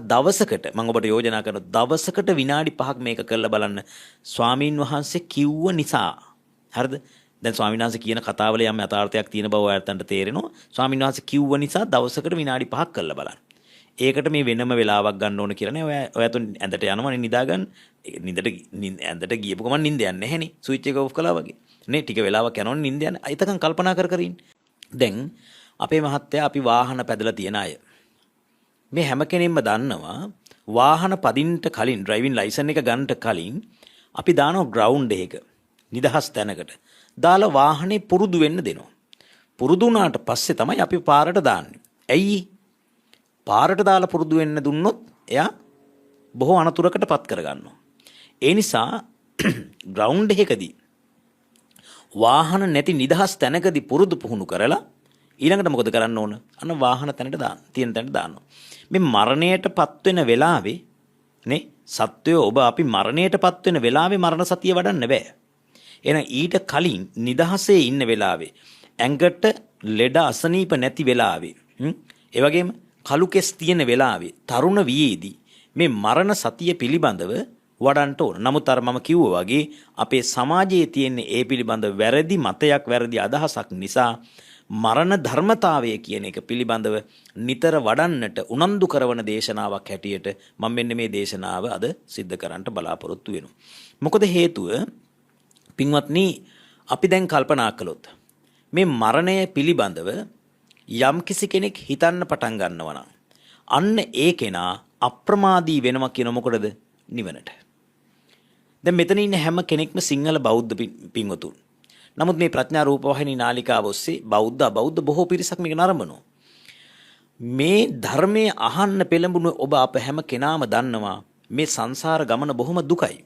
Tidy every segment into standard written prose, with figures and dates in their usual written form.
දවසකට මම ඔබට යෝජනා කරන දවසකට විනාඩි 5ක් මේක කරලා බලන්න. ස්වාමින් වහන්සේ කිව්ව නිසා. හරිද? දැන් ස්වාමීන් වහන්සේ කියන කතාවල යම් යථාර්ථයක් තියෙන බව ඔයාලට තේරෙනවා. ස්වාමීන් වහන්සේ කිව්ව නිසා දවසකට විනාඩි 5ක් කරලා බලන්න. ඒකට මේ වෙනම වෙලාවක් ගන්න ඕන කියලා නේ. ඔයා තුන් ඇඳට යනවනේ නිදාගන්න. ඇඳට ගියපු ගමන් නිින්ද යන්නේ නැහෙනේ. ස්විච් එක ඔෆ් කළා වගේ. නේ ටික වෙලාවක් යනවනේ නිින්ද යන්නේ. අයිතකන් කල්පනා කර ඉන්න. දැන් අපේ මහත්තයා අපි වාහන පැදලා තියන අය. මේ හැම කෙනෙක්ම දන්නවා වාහන පදින්නට කලින් ඩ්‍රයිවිං ලයිසන් එක ගන්නට කලින් අපි දානවා ග්‍රවුන්ඩ් එකක. නිදහස් තැනකට. දාලා වාහනේ පුරුදු වෙන්න දෙනවා. පුරුදු වුණාට පස්සේ තමයි අපි පාරට දාන්නේ. ඇයි? පාරට දාලා පුරුදු වෙන්න දුන්නොත් එයා බොහෝ අනතුරකට පත් කරගන්නවා. ඒ නිසා ග්‍රවුන්ඩ් එකකදී වාහන නැති නිදහස් තැනකදී පුරුදු පුහුණු කරලා ඊළඟට මොකද කරන්න ඕන? අන්න වාහන තැනට දාන්න. තියෙන තැනට දානවා. මේ මරණයටපත් වෙන වෙලාවේ නේ සත්වය ඔබ අපි මරණයටපත් වෙන වෙලාවේ මරණ සතිය වඩන්න බෑ. එහෙනම් ඊට කලින් නිදහසේ ඉන්න වෙලාවේ ඇඟට ලෙඩ අසනීප නැති වෙලාවේ ඒ වගේම කළු කෙස් තියෙන වෙලාවේ තරුණ වියේදී මේ මරණ සතිය පිළිබඳව වඩන්න ඕන. නමුත් අර මම කිව්වා වගේ අපේ සමාජයේ තියෙන ඒ පිළිබඳව වැරදි මතයක් වැරදි අදහසක් නිසා මරණ ධර්මතාවය කියන එක පිළිබඳව නිතර වඩන්නට උනන්දු කරන දේශනාවක් හැටියට මම මෙන්න මේ දේශනාව අද සිද්ධ කරන්නට බලාපොරොත්තු වෙනවා. මොකද හේතුව පින්වත්නි අපි දැන් කල්පනා කළොත් මේ මරණය පිළිබඳව යම් කිසි කෙනෙක් හිතන්න පටන් ගන්නවා නම් අන්න ඒ කෙනා අප්‍රමාදී වෙනවා කියන මොකටද? නිවනට. දැන් මෙතන ඉන්න හැම කෙනෙක්ම සිංහල බෞද්ධ පින්වතුන්. නමුත් මේ ප්‍රඥා රූපවාහිනී නාලිකාව ඔස්සේ බෞද්ධ අබෞද්ධ බොහෝ පිරිසක් මේක නරඹනවා. මේ ධර්මයේ අහන්න පෙළඹුණු ඔබ අප හැම කෙනාම දන්නවා මේ සංසාර ගමන බොහොම දුකයි.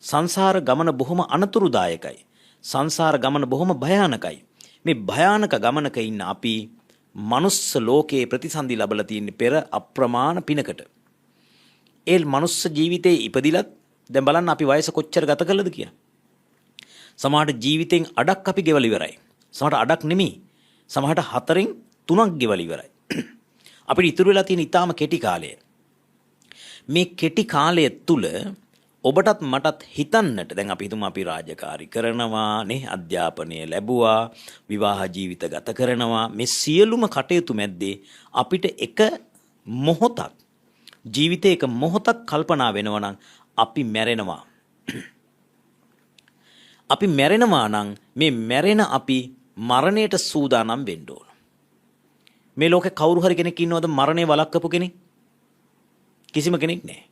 සංසාර ගමන බොහොම අනතුරුදායකයි. සංසාර ගමන බොහොම භයානකයි. මේ භයානක ගමනක ඉන්න අපි මනුස්ස ලෝකයේ ප්‍රතිසන්දි ලැබලා තියෙන පෙර අප්‍රමාණ පිනකට. ඒ මනුස්ස ජීවිතේ ඉපදිලත් දැන් බලන්න අපි වයස කොච්චර ගත කළද කියලා. සමහරට ජීවිතෙන් අඩක් අපි ගෙවල ඉවරයි. සමහරට අඩක් නෙමෙයි. සමහරට 4න් 3ක් ගෙවල ඉවරයි. අපිට ඉතුරු වෙලා තියෙන ඊටාම කෙටි කාලය. මේ කෙටි කාලය තුල ඔබටත් මටත් හිතන්නට දැන් අපි හිතමු අපි රාජකාරී කරනවා නේ අධ්‍යාපනය ලැබුවා විවාහ ජීවිත ගත කරනවා මේ සියලුම කටයුතු මැද්දේ අපිට එක මොහොතක් ජීවිතේ එක මොහොතක් කල්පනා වෙනවා නම් අපි මැරෙනවා. අපි මැරෙනවා නම් මේ මැරෙන අපි මරණයට සූදානම් වෙන්න ඕන. මේ ලෝකේ කවුරු හරි කෙනෙක් ඉන්නවද මරණය වළක්වපු කෙනෙක්? කිසිම කෙනෙක් නැහැ.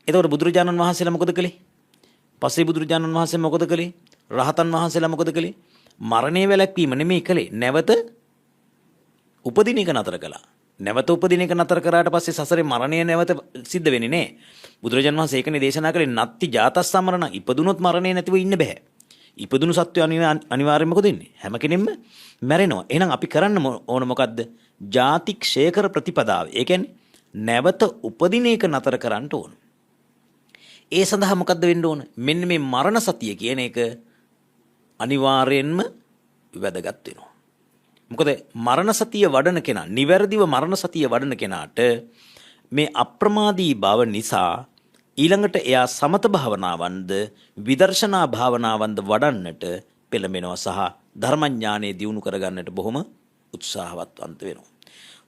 එතකොට බුදුරජාණන් වහන්සේලා මොකද කළේ? පස්සේ බුදුරජාණන් වහන්සේ මොකද කළේ? රහතන් වහන්සේලා මොකද කළේ? මරණය වැළැක්වීම නෙමෙයි කළේ. නැවත උපදින එක නතර කළා. නැවත උපදින එක නතර කරාට පස්සේ සසරේ මරණය නැවත සිද්ධ වෙන්නේ නැහැ. බුදුරජාණන් වහන්සේ ඒකනේ දේශනා කළේ නත්ති ජාතස් සමරණ. ඉපදුනොත් මරණය නැතිව ඉන්න බෑ. ඉපදුණු සත්වය අනිවාර්යයෙන්ම මොකද වෙන්නේ? හැම කෙනෙක්ම මැරෙනවා. එහෙනම් අපි කරන්න ඕන මොකද්ද? ජාති ක්ෂය කර ප්‍රතිපදාව. ඒ කියන්නේ නැවත උපදින එක නතර කරන්න ඕන. ඒ සඳහා මොකද්ද වෙන්න ඕන? මෙන්න මේ මරණ සතිය කියන එක අනිවාර්යයෙන්ම වැදගත් වෙනවා. මොකද මරණ සතිය වඩන කෙනා, නිවැරදිව මරණ සතිය වඩන කෙනාට මේ අප්‍රමාදී බව නිසා ඊළඟට එයා සමත භාවනාවන්ද විදර්ශනා භාවනාවන්ද වඩන්නට පෙළඹෙනවා සහ ධර්මඥානෙ දියුණු කරගන්නට බොහොම උත්සාහවත්වන්ත වෙනවා.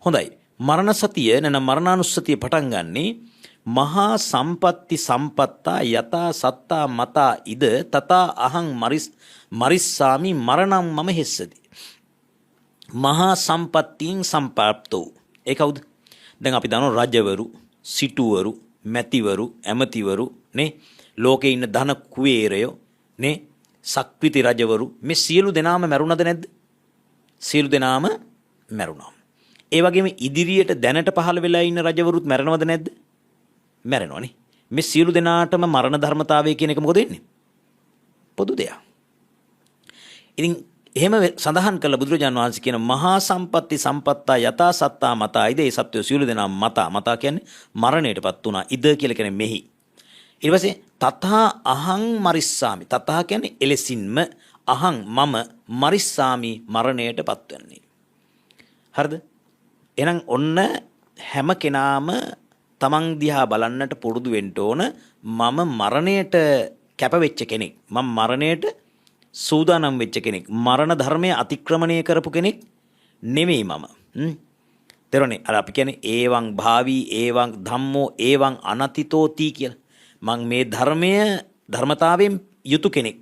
හොඳයි. මරණ සතිය නැන මරණානුස්සතිය පටන් ගන්නේ මහා සම්පatti සම්පත්තා යතා සත්තා මතා ඉද තතා අහං මරිස්සාමි මරණං මම හෙස්සති. මහා සම්පත්තියෙන් සම්ප්‍රාප්තෝ. ඒ කවුද? දැන් අපි දන්නවා රජවරු, සිටුවරු, මැතිවරු, ඇමතිවරු නේ, ලෝකේ ඉන්න ධන කුවේරයෝ නේ, සක්විති රජවරු මේ සියලු දෙනාම මැරුණද නැද්ද? සියලු දෙනාම මැරුණා. ඒ වගේම ඉදිරියට දැනට පහළ වෙලා ඉන්න රජවරුත් මැරෙනවද නැද්ද? මැරෙනවනේ. මේ සියලු දෙනාටම මරණ ධර්මතාවය කියන එක මොකද වෙන්නේ? පොදු දෙයක්. ඉතින් එහෙම සඳහන් කළ බුදුරජාණන් වහන්සේ කියන මහා සම්පatti සම්පත්තා යතා සත්තා මතා ඉද ඒ සත්‍ය සියලු දෙනා මතා කියන්නේ මරණයටපත් වුණා. ඉද කියලා කියන්නේ මෙහි. ඊට පස්සේ තථා අහං මරිස්සාමි. තථා කියන්නේ එලෙසින්ම අහං මම මරිස්සාමි මරණයටපත් වෙන්නේ. හරිද? එහෙනම් ඔන්න හැම කෙනාම තමන් දිහා බලන්නට පුරුදු වෙන්න ඕන මම මරණයට කැප වෙච්ච කෙනෙක්. මම මරණයට සූදානම් වෙච්ච කෙනෙක්. මරණ ධර්මය අතික්‍රමණය කරපු කෙනෙක් නෙමෙයි මම. තේරුණේ? අර අපි කියන්නේ ඒවං භාවී ඒවං ධම්මෝ ඒවං අනතිතෝති කියලා. මං මේ ධර්මතාවයෙන් යුතු කෙනෙක්.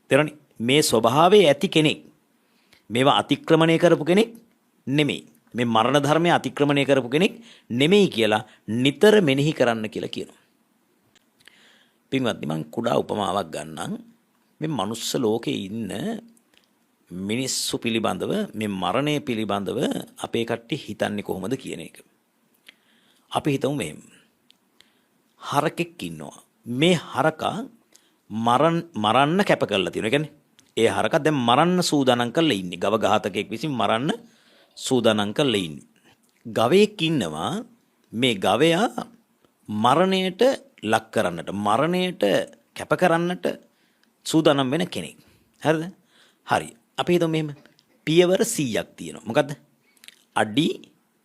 තේරුණේ? මේ ස්වභාවයේ ඇති කෙනෙක්. මේවා අතික්‍රමණය කරපු කෙනෙක් නෙමෙයි. මේ මරණ ධර්මය අතික්‍රමණය කරපු කෙනෙක් නෙමෙයි කියලා නිතර මෙනෙහි කරන්න කියලා කියනවා. පින්වත්නි, මං කුඩා උපමාවක් ගන්නම්. මේ මනුස්ස ලෝකේ ඉන්න මිනිස්සු පිළිබඳව, මේ මරණය පිළිබඳව අපේ කට්ටිය හිතන්නේ කොහොමද කියන එක. අපි හිතමු මෙහෙම. හරකෙක් ඉන්නවා. මේ හරකා මරන්න කැප කරලා තියෙනවා. ඒ කියන්නේ ඒ හරකා දැන් මරන්න සූදානම් කරලා ඉන්නේ. ගව ඝාතකයෙක් විසින් මරන්න සූදානම් කරලා ඉන්නේ. ගවයෙක් ඉන්නවා. මේ ගවයා මරණයට ලක් කරන්නට, මරණයට කැප කරන්නට සූදානම් වෙන කෙනෙක්. හරිද? හරි. අපි හිතමු මෙහෙම. පියවර 100ක් තියෙනවා. මොකද්ද? අඩි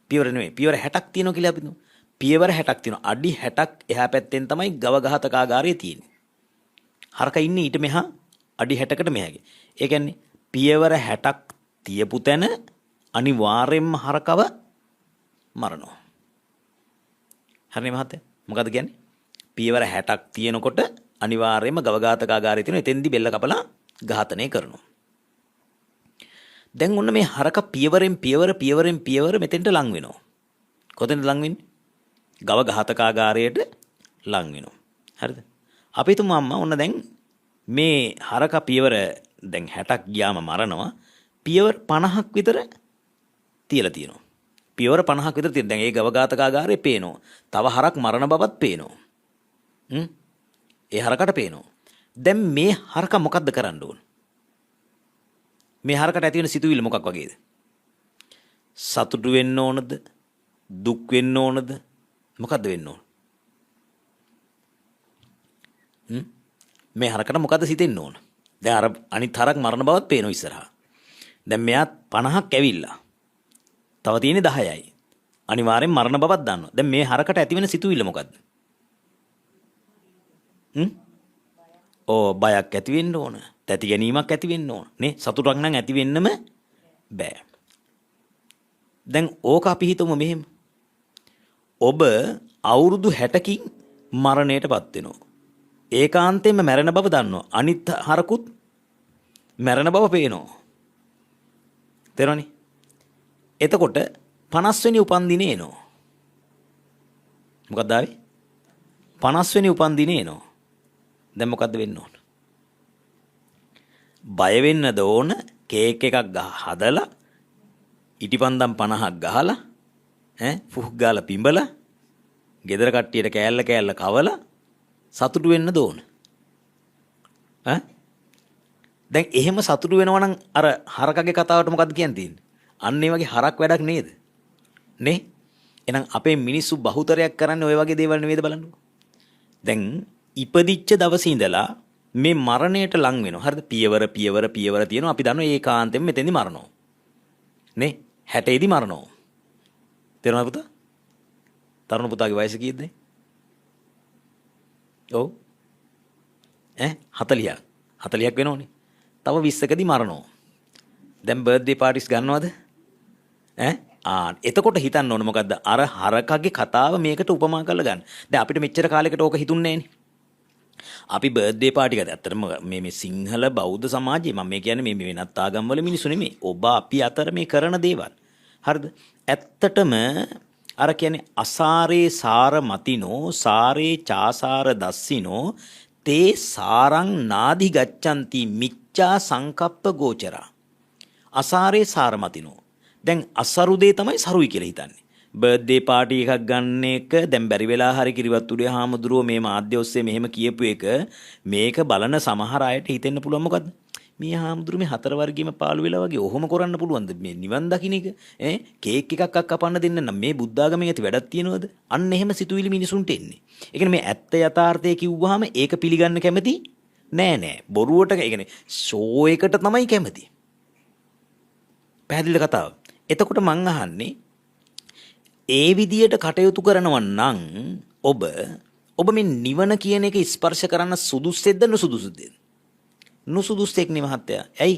පියවර නෙමෙයි. පියවර 60ක් තියෙනවා කියලා අපි හිතමු. පියවර 60ක් තියෙනවා. අඩි 60ක් එහා පැත්තෙන් තමයි ගව ඝාතකාගාරය තියෙන්නේ. හරකා ඉන්නේ ඊට මෙහා අඩි 60කට මෙහාගේ. ඒ කියන්නේ පියවර 60ක් තියපු තැන අනිවාර්යෙන්ම හරකව මරනවා. හරිනේ මහත්තයා? මොකද කියන්නේ? පියවර 60ක් තියෙනකොට අනිවාර්යෙන්ම ගව ඝාතකාගාරය තියෙනවා. එතෙන්දි බෙල්ල කපලා ඝාතනය කරනවා. දැන් ඔන්න මේ හරක පියවරෙන් පියවර මෙතෙන්ට ලං වෙනවා. කොතෙන්ද ලං වෙන්නේ? ගව ඝාතකාගාරයට ලං වෙනවා. හරිද? අපි තුමු අම්මා ඔන්න දැන් මේ හරක පියවර දැන් 60ක් ගියාම මරනවා. පියවර 50ක් විතර තියලා තියෙනවා. පියවර 50ක් විතර තියෙන. දැන් ඒ ගව ඝාතකාගාරේ පේනවා. තව හරක් මරණ බවත් පේනවා. ඒ හරකට පේනවා. දැන් මේ හරක මොකද්ද කරන්න ඕන? මේ හරකට ඇති වෙන සිතුවිල්ල මොකක් වගේද? සතුටු වෙන්න ඕනද? දුක් වෙන්න ඕනද? මොකද්ද වෙන්න ඕන? මේ හරකට මොකද්ද සිතෙන්න ඕන? දැන් අර අනිත් හරක් මරණ බවත් පේනවා ඉස්සරහා. දැන් මෙයා 50ක් ඇවිල්ලා. තව තියෙන්නේ 10යි. අනිවාර්යෙන් මරණ බවක් දන්නවා. දැන් මේ හරකට ඇති වෙන සිතුවිල්ල මොකද්ද? බයක් ඇති වෙන්න ඕන. තැති ගැනීමක් ඇති වෙන්න ඕන. නේ? සතුටක් නම් ඇති වෙන්නම බෑ. දැන් ඕක අපි හිතමු මෙහෙම. ඔබ අවුරුදු 60කින් මරණයටපත් වෙනවා. ඒකාන්තයෙන්ම මැරෙන බව දන්නවා. අනිත් හරකුත් මැරෙන බව පේනවා. තේරෙනවනේ? එතකොට 50 වෙනි උපන්දිනේ එනවා. මොකක්ද ආවේ? 50 වෙනි උපන්දිනේ එනවා. දැන් මොකද්ද වෙන්න ඕන? බය වෙන්නද ඕන? කේක් එකක් හදලා ඉටිපන්දම් 50ක් ගහලා ෆුක් ගාලා පිඹලා ගෙදර කට්ටියට කෑල්ල කවලා සතුටු වෙන්නද ඕන? දැන් එහෙම සතුටු වෙනවා නම් අර හරකගේ කතාවට මොකද්ද කියන්න තියෙන්නේ? අන්න ඒ වගේ හරක් වැඩක් නේද? නේ? එහෙනම් අපේ මිනිස්සු බහුතරයක් කරන්නේ ওই වගේ දේවල් නෙවෙයිද බලන්නකො. දැන් ඉපදිච්ච දවසේ ඉඳලා මේ මරණයට ලං වෙනවා. හරිද? පියවර තියෙනවා. අපි දන්නවා ඒකාන්තයෙන් මෙතෙන්දි මරනවා. නේ? 60 දී මරනවා. තේරුණාද පුතා? තරුණ පුතාගේ වයස කීයද? ඔව්. 40ක්. 40ක් වෙනවනේ. තව 20කදී මරනවා. දැන් බර්ත්ඩේ පාටිස් ගන්නවද? එතකොට හිතන්න ඕන මොකද්ද? අර හරකගේ කතාව මේකට උපමා කරලා ගන්න. දැන් අපිට මෙච්චර කාලයකට ඕක හිතුන්නේ නැහනේ. අපි බර්ත්ඩේ පාටි කරා. ඇත්තටම මේ සිංහල බෞද්ධ සමාජයේ මම මේ කියන්නේ මේ වෙනත් ආගම්වල මිනිස්සු නෙමෙයි. ඔබ අපි අතර මේ කරන දේවල්. හරිද? ඇත්තටම අර කියන්නේ අසාරේ සාර මතිනෝ සාරේ චාසාර දස්සිනෝ තේ සාරං නාදි ගච්ඡanti මිච්ඡා සංකප්ප ගෝචරා. අසාරේ සාර මතිනෝ. දැන් අසරු දේ තමයි සරුයි කියලා හිතන්නේ. බර්ත්ඩේ පාටි එකක් ගන්න එක දැන් බැරි වෙලා හරි කිරිවත් උඩේ හාමුදුරුවෝ මේ මාධ්‍ය ඔස්සේ මෙහෙම කියපු එක මේක බලන සමහර අයට හිතෙන්න පුළුවන් මොකද්ද? මේ හාමුදුරුවෝ මේ හතර වර්ගයේම පාළු වෙලා වගේ ඔහොම කරන්න පුළුවන්ද? මේ නිවන් දකින්න එක කේක් එකක් කපන්න දෙන්න නම් මේ බුද්ධ ආගමෙන් ඇති වැඩක් තියනවද? අන්න එහෙම සිතුවිලි මිනිසුන්ට එන්නේ. ඒ කියන්නේ මේ ඇත්ත යථාර්ථය කිව්වහම ඒක පිළිගන්න කැමති නෑ. බොරුවට ඒ කියන්නේ ෂෝ එකට තමයි කැමති. පැහැදිලිද කතාව? එතකොට මං අහන්නේ ඒ විදියට කටයුතු කරනවා නම් ඔබ මේ නිවන කියන එක ස්පර්ශ කරන්න සුදුස්සෙක්ද නුසුදුසුද? නුසුදුස්සෙක් නේ මහත්තයා. ඇයි?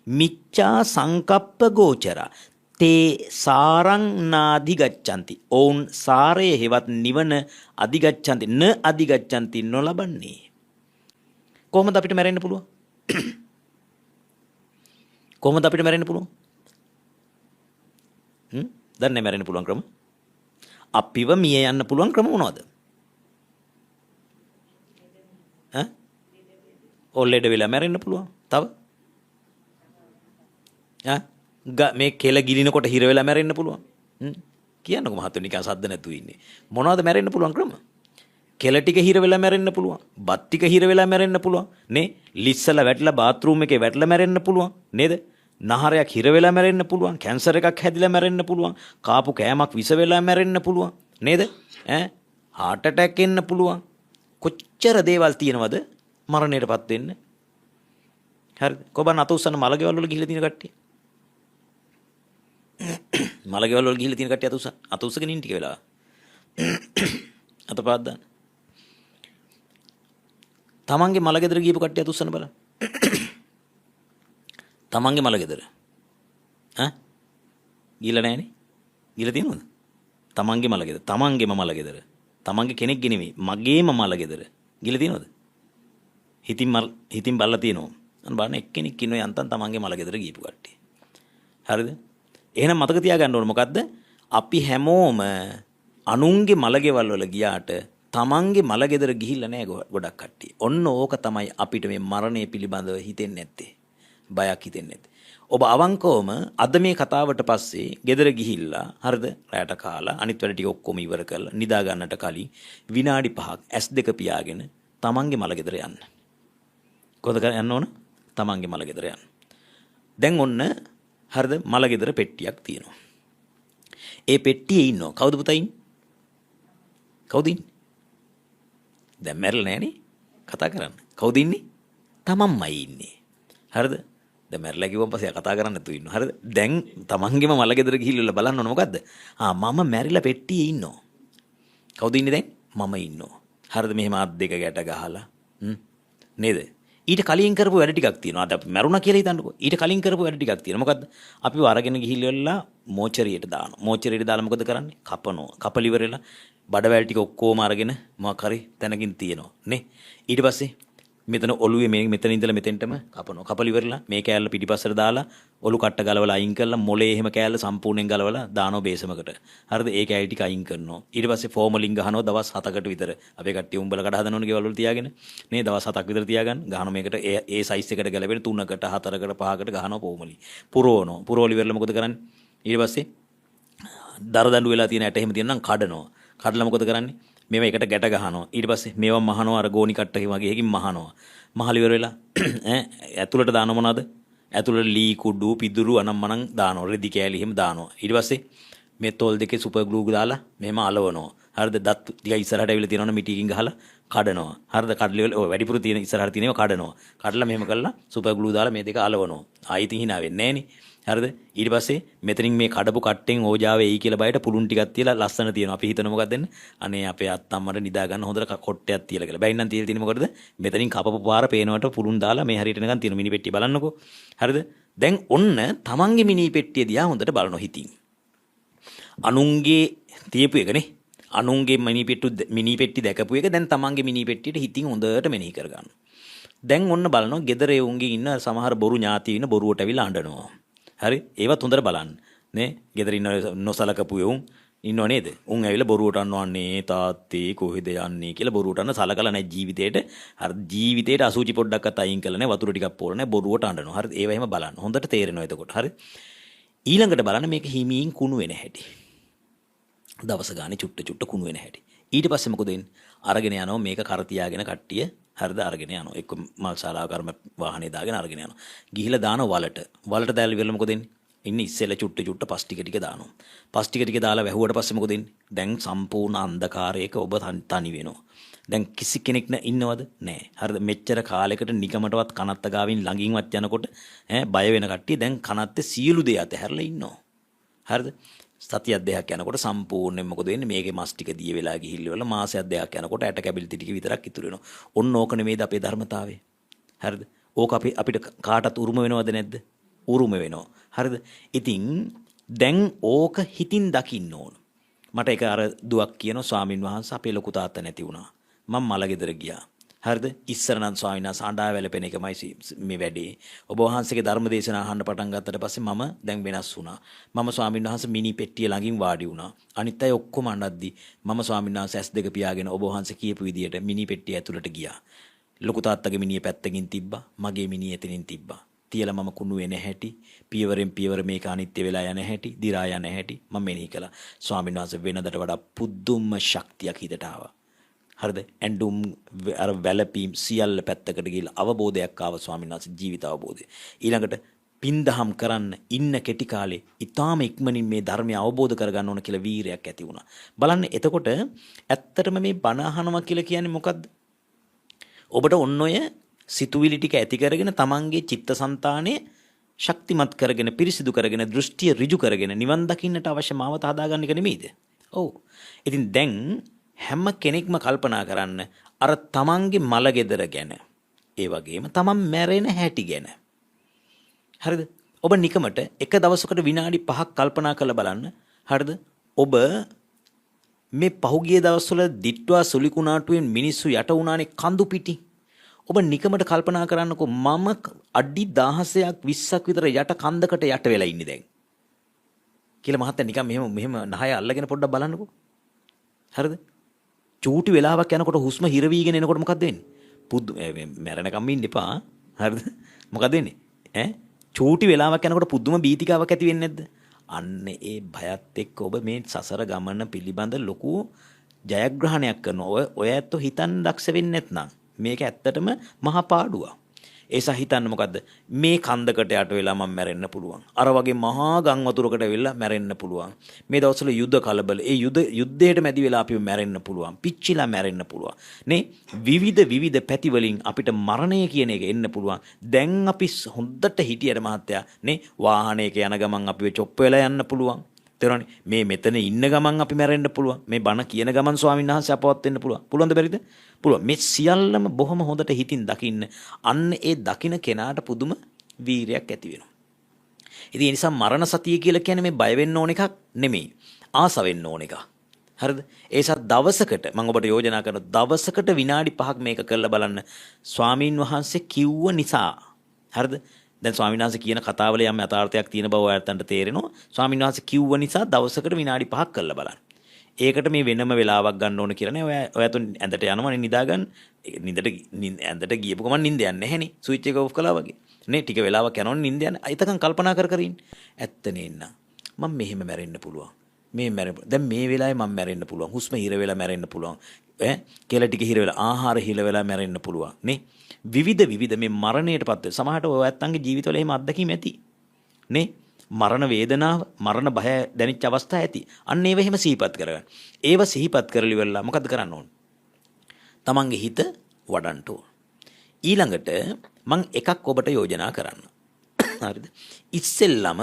මිච්ඡා සංකප්ප ගෝචර තේ සාරං නාදිගච්ඡanti. ඔවුන් සාරයේ හෙවත් නිවන අදිගච්ඡanti න අදිගච්ඡanti නොලබන්නේ. කොහොමද අපිට මැරෙන්න පුළුවන්? කොහොමද අපිට මැරෙන්න පුළුවන්? දැන් මැරෙන්න පුළුවන් ක්‍රම? අපිව මිය යන්න පුළුවන් ක්‍රම මොනවද? ඔල්ලෙඩ වෙලා මැරෙන්න පුළුවන්. තව මේ කෙල ගිලිනකොට හිර වෙලා මැරෙන්න පුළුවන්. කියන්නකො මහත්තයෝ නිකන් සද්ද නැතුව ඉන්නේ. මොනවද මැරෙන්න පුළුවන් ක්‍රම? කෙල ටික හිර වෙලා මැරෙන්න පුළුවන්. බත් ටික හිර වෙලා මැරෙන්න පුළුවන්. නේ? ලිස්සලා වැටලා බාත් รู ම් එකේ වැටලා මැරෙන්න පුළුවන්. නේද? නහරයක් හිර වෙලා මැරෙන්න පුළුවන්. කැන්සර් එකක් හැදිලා මැරෙන්න පුළුවන්. කාපු කෑමක් විස වෙලා මැරෙන්න පුළුවන්. නේද? හાર્ට් ඇටැක් එන්න පුළුවන්. කොච්චර දේවල් තියෙනවද මරණයටපත් වෙන්න? හරිද? කොබන් අත උස්සන මලගෙවල් වල ගිහිල්ලා තියෙන කට්ටිය. මලගෙවල් වල ගිහිල්ලා තියෙන කට්ටිය අත උස්සගෙන ඉන්න ටික වෙලා. අතපාත් දාන්න. තමන්ගේ මලගෙදර ගියපු කට්ටිය අත උස්සන බලන්න. තමන්ගේ මලගෙදර. ගිහිල්ලා නැහනේ. ගිහිල්ලා තියෙනවද? තමන්ගේ මලගෙදර. තමන්ගේම මලගෙදර. තමන්ගේ කෙනෙක්ගේ නෙමෙයි. මගේම මලගෙදර. ගිහිල්ලා තියෙනවද? හිතින් බලලා තියෙනවා. අන්න බලන්න එක්කෙනෙක් ඉන්නවා යන්තම් තමන්ගේ මලගෙදර ගියපු කට්ටිය. හරිද? එහෙනම් මතක තියාගන්න ඕනේ මොකද්ද? අපි හැමෝම අනුන්ගේ මලගෙවල් වල ගියාට තමන්ගේ මලගෙදර ගිහිල්ලා නැහැ ගොඩක් කට්ටිය. ඔන්න ඕක තමයි අපිට මේ මරණය පිළිබඳව හිතෙන්නේ නැත්තේ. බයක් හිතෙන්නේ නැත්තේ. ඔබ අවංකවම අද මේ කතාවට පස්සේ ගෙදර ගිහිල්ලා හරිද? රැයට කාලා අනිත් වැඩ ටික ඔක්කොම ඉවර කරලා නිදා ගන්නට කලින් විනාඩි 5ක් S2 පියාගෙන තමන්ගේ මලගෙදර යන්න. කොහොමද යන්න ඕන? තමන්ගේ මලගෙදර යන්න. දැන් ඔන්න හරිද? මලගෙදර පෙට්ටියක් තියෙනවා. ඒ පෙට්ටියේ ඉන්නව කවුද පුතා ඉන්නේ? කවුද ඉන්නේ? දැන් මැරෙලා නැහනේ. කතා කරන්න. කවුද ඉන්නේ? තමන්මයි ඉන්නේ. හරිද? දැන් මැරලා කිව්වන් පස්සේ කතා කරන්න නැතුව ඉන්නවා. හරිද? දැන් තමන්ගේම මලගෙදර ගිහිල්ලා බලන්න ඕන මොකද්ද? මම මැරිලා පෙට්ටියේ ඉන්නවා. කවුද ඉන්නේ දැන්? මම ඉන්නවා. හරිද? මෙහෙම අත් දෙක ගැට ගහලා. නේද? ඊට කලින් කරපු වැඩ ටිකක් තියෙනවා. අද අපි මැරුණා කියලා හිතන්නකෝ. ඊට කලින් කරපු වැඩ ටිකක් තියෙනවා. මොකද්ද? අපිව අරගෙන ගිහිල්ලා මෝචරියට දානවා. මෝචරියට දාලා මොකද කරන්නේ? කපනවා. කපල ඉවරලා බඩවැල් ටික ඔක්කොම අරගෙන මොකක් හරි තැනකින් තියනවා. නේ? ඊට පස්සේ මෙතන ඔළුවේ මෙතන ඉඳලා මෙතෙන්ටම කපනවා. කපල ඉවරලා මේ කෑල්ල පිටිපස්සට දාලා ඔලු කට්ට ගලවලා අයින් කරලා මොලේ එහෙම කෑල්ල සම්පූර්ණයෙන් ගලවලා දානවා බේසමකට. හරිද? ඒ කෑලි ටික අයින් කරනවා. ඊට පස්සේ ෆෝමලින් ගහනවා දවස් 7කට විතර. අපේ කට්ටිය උඹල කඩ හදනවනේ ගෙවල් වල තියාගෙන. නේ දවස් 7ක් විතර තියාගන්න. ගහනවා මේකට ඒ සයිස් එකට ගැලපෙන 3කට 4කට 5කට ගහනවා ෆෝමලි. පුරවනවා. පුරවල ඉවරලා මොකද කරන්නේ? ඊට පස්සේ දරදඬු වෙලා තියෙන ඇට එහෙම තියෙනනම් කඩනවා. කඩලා මොකද කරන්නේ? මේවා එකට ගැට ගහනවා. ඊට පස්සේ මේවා මහනවා අර ගෝණි කට්ටක වගේ එකකින් මහනවා. මහල ඉවර වෙලා ඇතුළට දාන මොනවද? ඇතුළට ලී කුඩු පිදුරු අනම්මනම් දානවා. රෙදි කෑලි එහෙම දානවා. ඊට පස්සේ මේ තොල් දෙකේ සුපර් ග්ලූ දාලා මෙහෙම අලවනවා. හරිද? දත් ටික ඉස්සරහට ඇවිල්ලා තියෙනවනේ මිටිකින් ගහලා කඩනවා. හරිද? කඩලිවල ඔය වැඩිපුර තියෙන ඉස්සරහට තියෙනව කඩනවා. කඩලා මෙහෙම කරලා සුපර් ග්ලූ දාලා මේ දෙක අලවනවා. ආයෙත් hina වෙන්නේ නැහනේ. හරිද? ඊට පස්සේ මෙතනින් මේ කඩපු කට්ටෙන් ඕජාව එයි කියලා බයට පුළුන් ටිකක් තියලා ලස්සන තියෙනවා. අපි හිතන මොකක්ද දෙන්න? අනේ අපේ අත්තම්මට නිදා ගන්න හොඳට කොට්ටයක් තියලා කියලා. බැයිනම් තියලා තියෙන්නේ මොකටද? මෙතනින් කපපු පාර පේනවට පුළුන් දාලා මේ හරියට නිකන් තියෙන මිනි පෙට්ටිය බලන්නකෝ. හරිද? දැන් ඔන්න තමන්ගේ මිනි පෙට්ටිය දිහා හොඳට බලනවා හිතින්. අනුන්ගේ තියපු එකනේ. අනුන්ගේ මිනි පෙට්ටි දැකපු එක දැන් තමන්ගේ මිනි පෙට්ටියට හිතින් හොඳට මෙනෙහි කරගන්න. දැන් ඔන්න බලනවා ගෙදර ඒ උන්ගේ ඉන්න සමහර බොරු ඥාති ඉන්න බොරුවට ඇවිල්ලා අඬනවා. හරි? ඒවත් හොඳට බලන්න. නේ? ගෙදර ඉන්න නොසලකපු උන් ඉන්නව නේද? උන් ඇවිල්ලා බොරුවට අඬවන්නේ තාත්තේ කොහෙද යන්නේ කියලා බොරුවට අඬන සලකලා නැහැ ජීවිතේට. හරි ජීවිතේට අසුචි පොඩ්ඩක්වත් අයින් කළා නැහැ වතුර ටිකක් පොරලා නැහැ බොරුවට අඬනවා. හරි? ඒව එහෙම බලන්න. හොඳට තේරෙනවා එතකොට. හරි? ඊළඟට බලන්න මේක හිමින් කුණු වෙන හැටි. දවස ගානේ චුට්ට කුණු වෙන හැටි. ඊට පස්සේ මොකද වෙන්නේ? අරගෙන යනවා මේක කර තියාගෙන කට්ටිය හරිද අරගෙන යනවා. එක්ක මල් ශාලාව කර්ම වාහනේ දාගෙන අරගෙන යනවා. ගිහිලා දානවා වලට. වලට දාලා ඉවරලා මොකද වෙන්නේ? ඉන්නේ ඉස්සෙල්ලා චුට්ට පස් ටික දානවා. පස් ටික දාලා වැහුවට පස්සේ මොකද වෙන්නේ? දැන් සම්පූර්ණ අන්ධකාරයක ඔබ තනි වෙනවා. දැන් කිසි කෙනෙක් ඉන්නවද? නැහැ. හරිද? මෙච්චර කාලයකට නිකමටවත් කනත්ත ගාවින් ළඟින්වත් යනකොට බය වෙන කට්ටිය දැන් කනත්තේ සියලු දේ අතහැරලා ඉන්නවා. හරිද? සතියක් දෙකක් යනකොට සම්පූර්ණයෙන් මොකද වෙන්නේ මේකේ මස් ටික දිය වෙලා ගිහිල්ලා මාසයක් දෙකක් යනකොට ඇට කැබිලිටි ටික විතරක් ඉතුරු වෙනවා. ඔන්න ඕක නෙමෙයිද අපේ ධර්මතාවය. හරිද? ඕක අපිට කාටත් උරුම වෙනවද නැද්ද? උරුම වෙනවා. හරිද? ඉතින් දැන් ඕක හිතින් දකින්න ඕන. මට එක අර දුවක් කියනවා ස්වාමින් වහන්සේ අපේ ලොකු තාත්තා නැති වුණා. මම මලගෙදර ගියා. හරිද? ඉස්සර නම් ස්වාමීන් වහන්සේ අඬා වැළපෙන එකමයි මේ වැඩේ. ඔබ වහන්සේගේ ධර්ම දේශනා අහන්න පටන් ගත්තට පස්සේ මම දැන් වෙනස් වුණා. මම ස්වාමීන් වහන්සේ මිනි පෙට්ටිය ළඟින් වාඩි වුණා. අනිත් අය ඔක්කොම අඬද්දි මම ස්වාමීන් වහන්සේ S2 පියාගෙන ඔබ වහන්සේ කියපු විදියට මිනි පෙට්ටිය ඇතුළට ගියා. ලොකු තාත්තගේ මිනිය පැත්තකින් තිබ්බා. මගේ මිනිය එතනින් තිබ්බා. තියලා මම කුණු වෙන හැටි, පියවරෙන් පියවර මේක අනිත්‍ය වෙලා යන හැටි, දි รา යන හැටි මම මෙනෙහි කළා. ස්වාමීන් වහන්සේ වෙනදට වඩා පුදුම ශක්තියක් හිතට ආවා. හරිද? ඇඬුම් අර වැළපීම් සියල්ල පැත්තකට ගිහලා අවබෝධයක් ආව ස්වාමීන් වහන්සේ ජීවිත අවබෝධය. ඊළඟට පින්දහම් කරන්න ඉන්න කෙටි කාලේ ඊටාම ඉක්මනින් මේ ධර්මය අවබෝධ කරගන්න ඕන කියලා වීරයක් ඇති වුණා. බලන්න එතකොට ඇත්තටම මේ බණ අහනවා කියලා කියන්නේ මොකද්ද? ඔබට ඔන්න ඔය සිතුවිලි ටික ඇති කරගෙන තමන්ගේ චිත්තසංතානයේ ශක්තිමත් කරගෙන පිරිසිදු කරගෙන දෘෂ්ටිය ඍජු කරගෙන නිවන් දකින්නට අවශ්‍ය මාවත හදාගන්න එක නෙමෙයිද? ඔව්. ඉතින් දැන් හැම කෙනෙක්ම කල්පනා කරන්න අර තමන්ගේ මලගෙදර ගැන. ඒ වගේම තමන් මැරෙන හැටි ගැන. හරිද? ඔබ නිකමට එක දවසකට විනාඩි 5ක් කල්පනා කරලා බලන්න. හරිද? ඔබ මේ පහුගිය දවස්වල දිට්වා සුලිකුණාටුවෙන් මිනිස්සු යට වුණානේ කඳු පිටි. ඔබ නිකමට කල්පනා කරන්නකෝ මම අඩි 16ක් 20ක් විතර යට කන්දකට යට වෙලා ඉන්නේ දැන්. කියලා මහත්තයා නිකන් මෙහෙම නහය අල්ලගෙන පොඩ්ඩක් බලන්නකෝ. හරිද? චූටි වෙලාවක් යනකොට හුස්ම හිර වීගෙන එනකොට මොකද වෙන්නේ? මැරෙනකම් ඉන්න එපා. හරිද? මොකද වෙන්නේ? චූටි වෙලාවක් යනකොට පුදුම බීතිකාවක් ඇති වෙන්නේ නැද්ද? අන්න ඒ භයත් එක්ක ඔබ මේ සසර ගමන පිළිබඳ ලොකු ජයග්‍රහණයක් කරනවා. ඔය ඇත්තෝ හිතන්න දක්ෂ වෙන්නේ නැත්නම් මේක ඇත්තටම මහා පාඩුවක්. ඒසා හිතන්න මොකද්ද? මේ කන්දකට යට වෙලා මම මැරෙන්න පුළුවන්. අර වගේ මහා ගම් වතුරකට වෙලා මැරෙන්න පුළුවන්. මේ දවස්වල යුද්ධ කලබල. ඒ යුද්ධයට මැදි වෙලා අපිව මැරෙන්න පුළුවන්. පිච්චිලා මැරෙන්න පුළුවන්. නේ විවිධ පැති වලින් අපිට මරණය කියන එක එන්න පුළුවන්. දැන් අපි හොඳට හිටියට මහත්තයා නේ වාහනයක යන ගමන් අපිව චොප්ප වෙලා යන්න පුළුවන්. තේරෙනවනේ මේ මෙතන ඉන්න ගමන් අපි මැරෙන්න පුළුවන්. මේ බණ කියන ගමන් ස්වාමීන් වහන්සේ අපවත් වෙන්න පුළුවන්. පුළුවන්ද බැරිද? පුළුවන්. මේ සියල්ලම බොහොම හොඳට හිතින් දකින්න. අන්න ඒ දකින්න කෙනාට පුදුම වීරයක් ඇති වෙනවා. ඉතින් ඒ නිසා මරණ සතිය කියලා කියන්නේ මේ බය වෙන්න ඕන එකක් නෙමෙයි. ආස වෙන්න ඕන එකක්. හරිද? ඒ නිසා දවසකට මම ඔබට යෝජනා කරන දවසකට විනාඩි 5ක් මේක කරලා බලන්න. ස්වාමීන් වහන්සේ කිව්ව නිසා. හරිද? දැන් ස්වාමීන් වහන්සේ කියන කතාවල යම් යථාර්ථයක් තියෙන බව ඔයාලට තේරෙනවා. ස්වාමීන් වහන්සේ කිව්ව නිසා දවසකට විනාඩි 5ක් කරලා බලන්න. ඒකට මේ වෙනම වෙලාවක් ගන්න ඕන කියලා නේ. ඔයාට ඇඳට යනවනේ නිදාගන්න. ඇඳට ගියපු ගමන් නිින්ද යන්නේ නැහෙනේ. ස්විච් එක ඔෆ් කළා වගේ. නේ ටික වෙලාවක් යනවනේ නිින්ද යන්නේ. අයිතකන් කල්පනා කර ඉන්න. ඇත්ත නේන්න. මම මෙහෙම මැරෙන්න පුළුවන්. දැන් මේ වෙලාවේ මම මැරෙන්න පුළුවන්. හුස්ම හිර වෙලා මැරෙන්න පුළුවන්. කෙල ටික හිර වෙලා ආහාර හිර වෙලා මැරෙන්න පුළුවන්. නේ විවිධ මේ මරණයටපත් වෙන සමහරට ඔය ඇත්තන්ගේ ජීවිතවල එහෙම අත්දැකීම් ඇති. නේ මරණ වේදනාව, මරණ භය දැනෙච්ච අවස්ථා ඇති. අන්න ඒව එහෙම සිහිපත් කරගන්න. ඒව සිහිපත් කරලි වෙලා මොකද්ද කරන්න ඕන? තමන්ගේ හිත වඩන්න ඕන. ඊළඟට මම එකක් ඔබට යෝජනා කරන්න. හරිද? ඉස්සෙල්ලම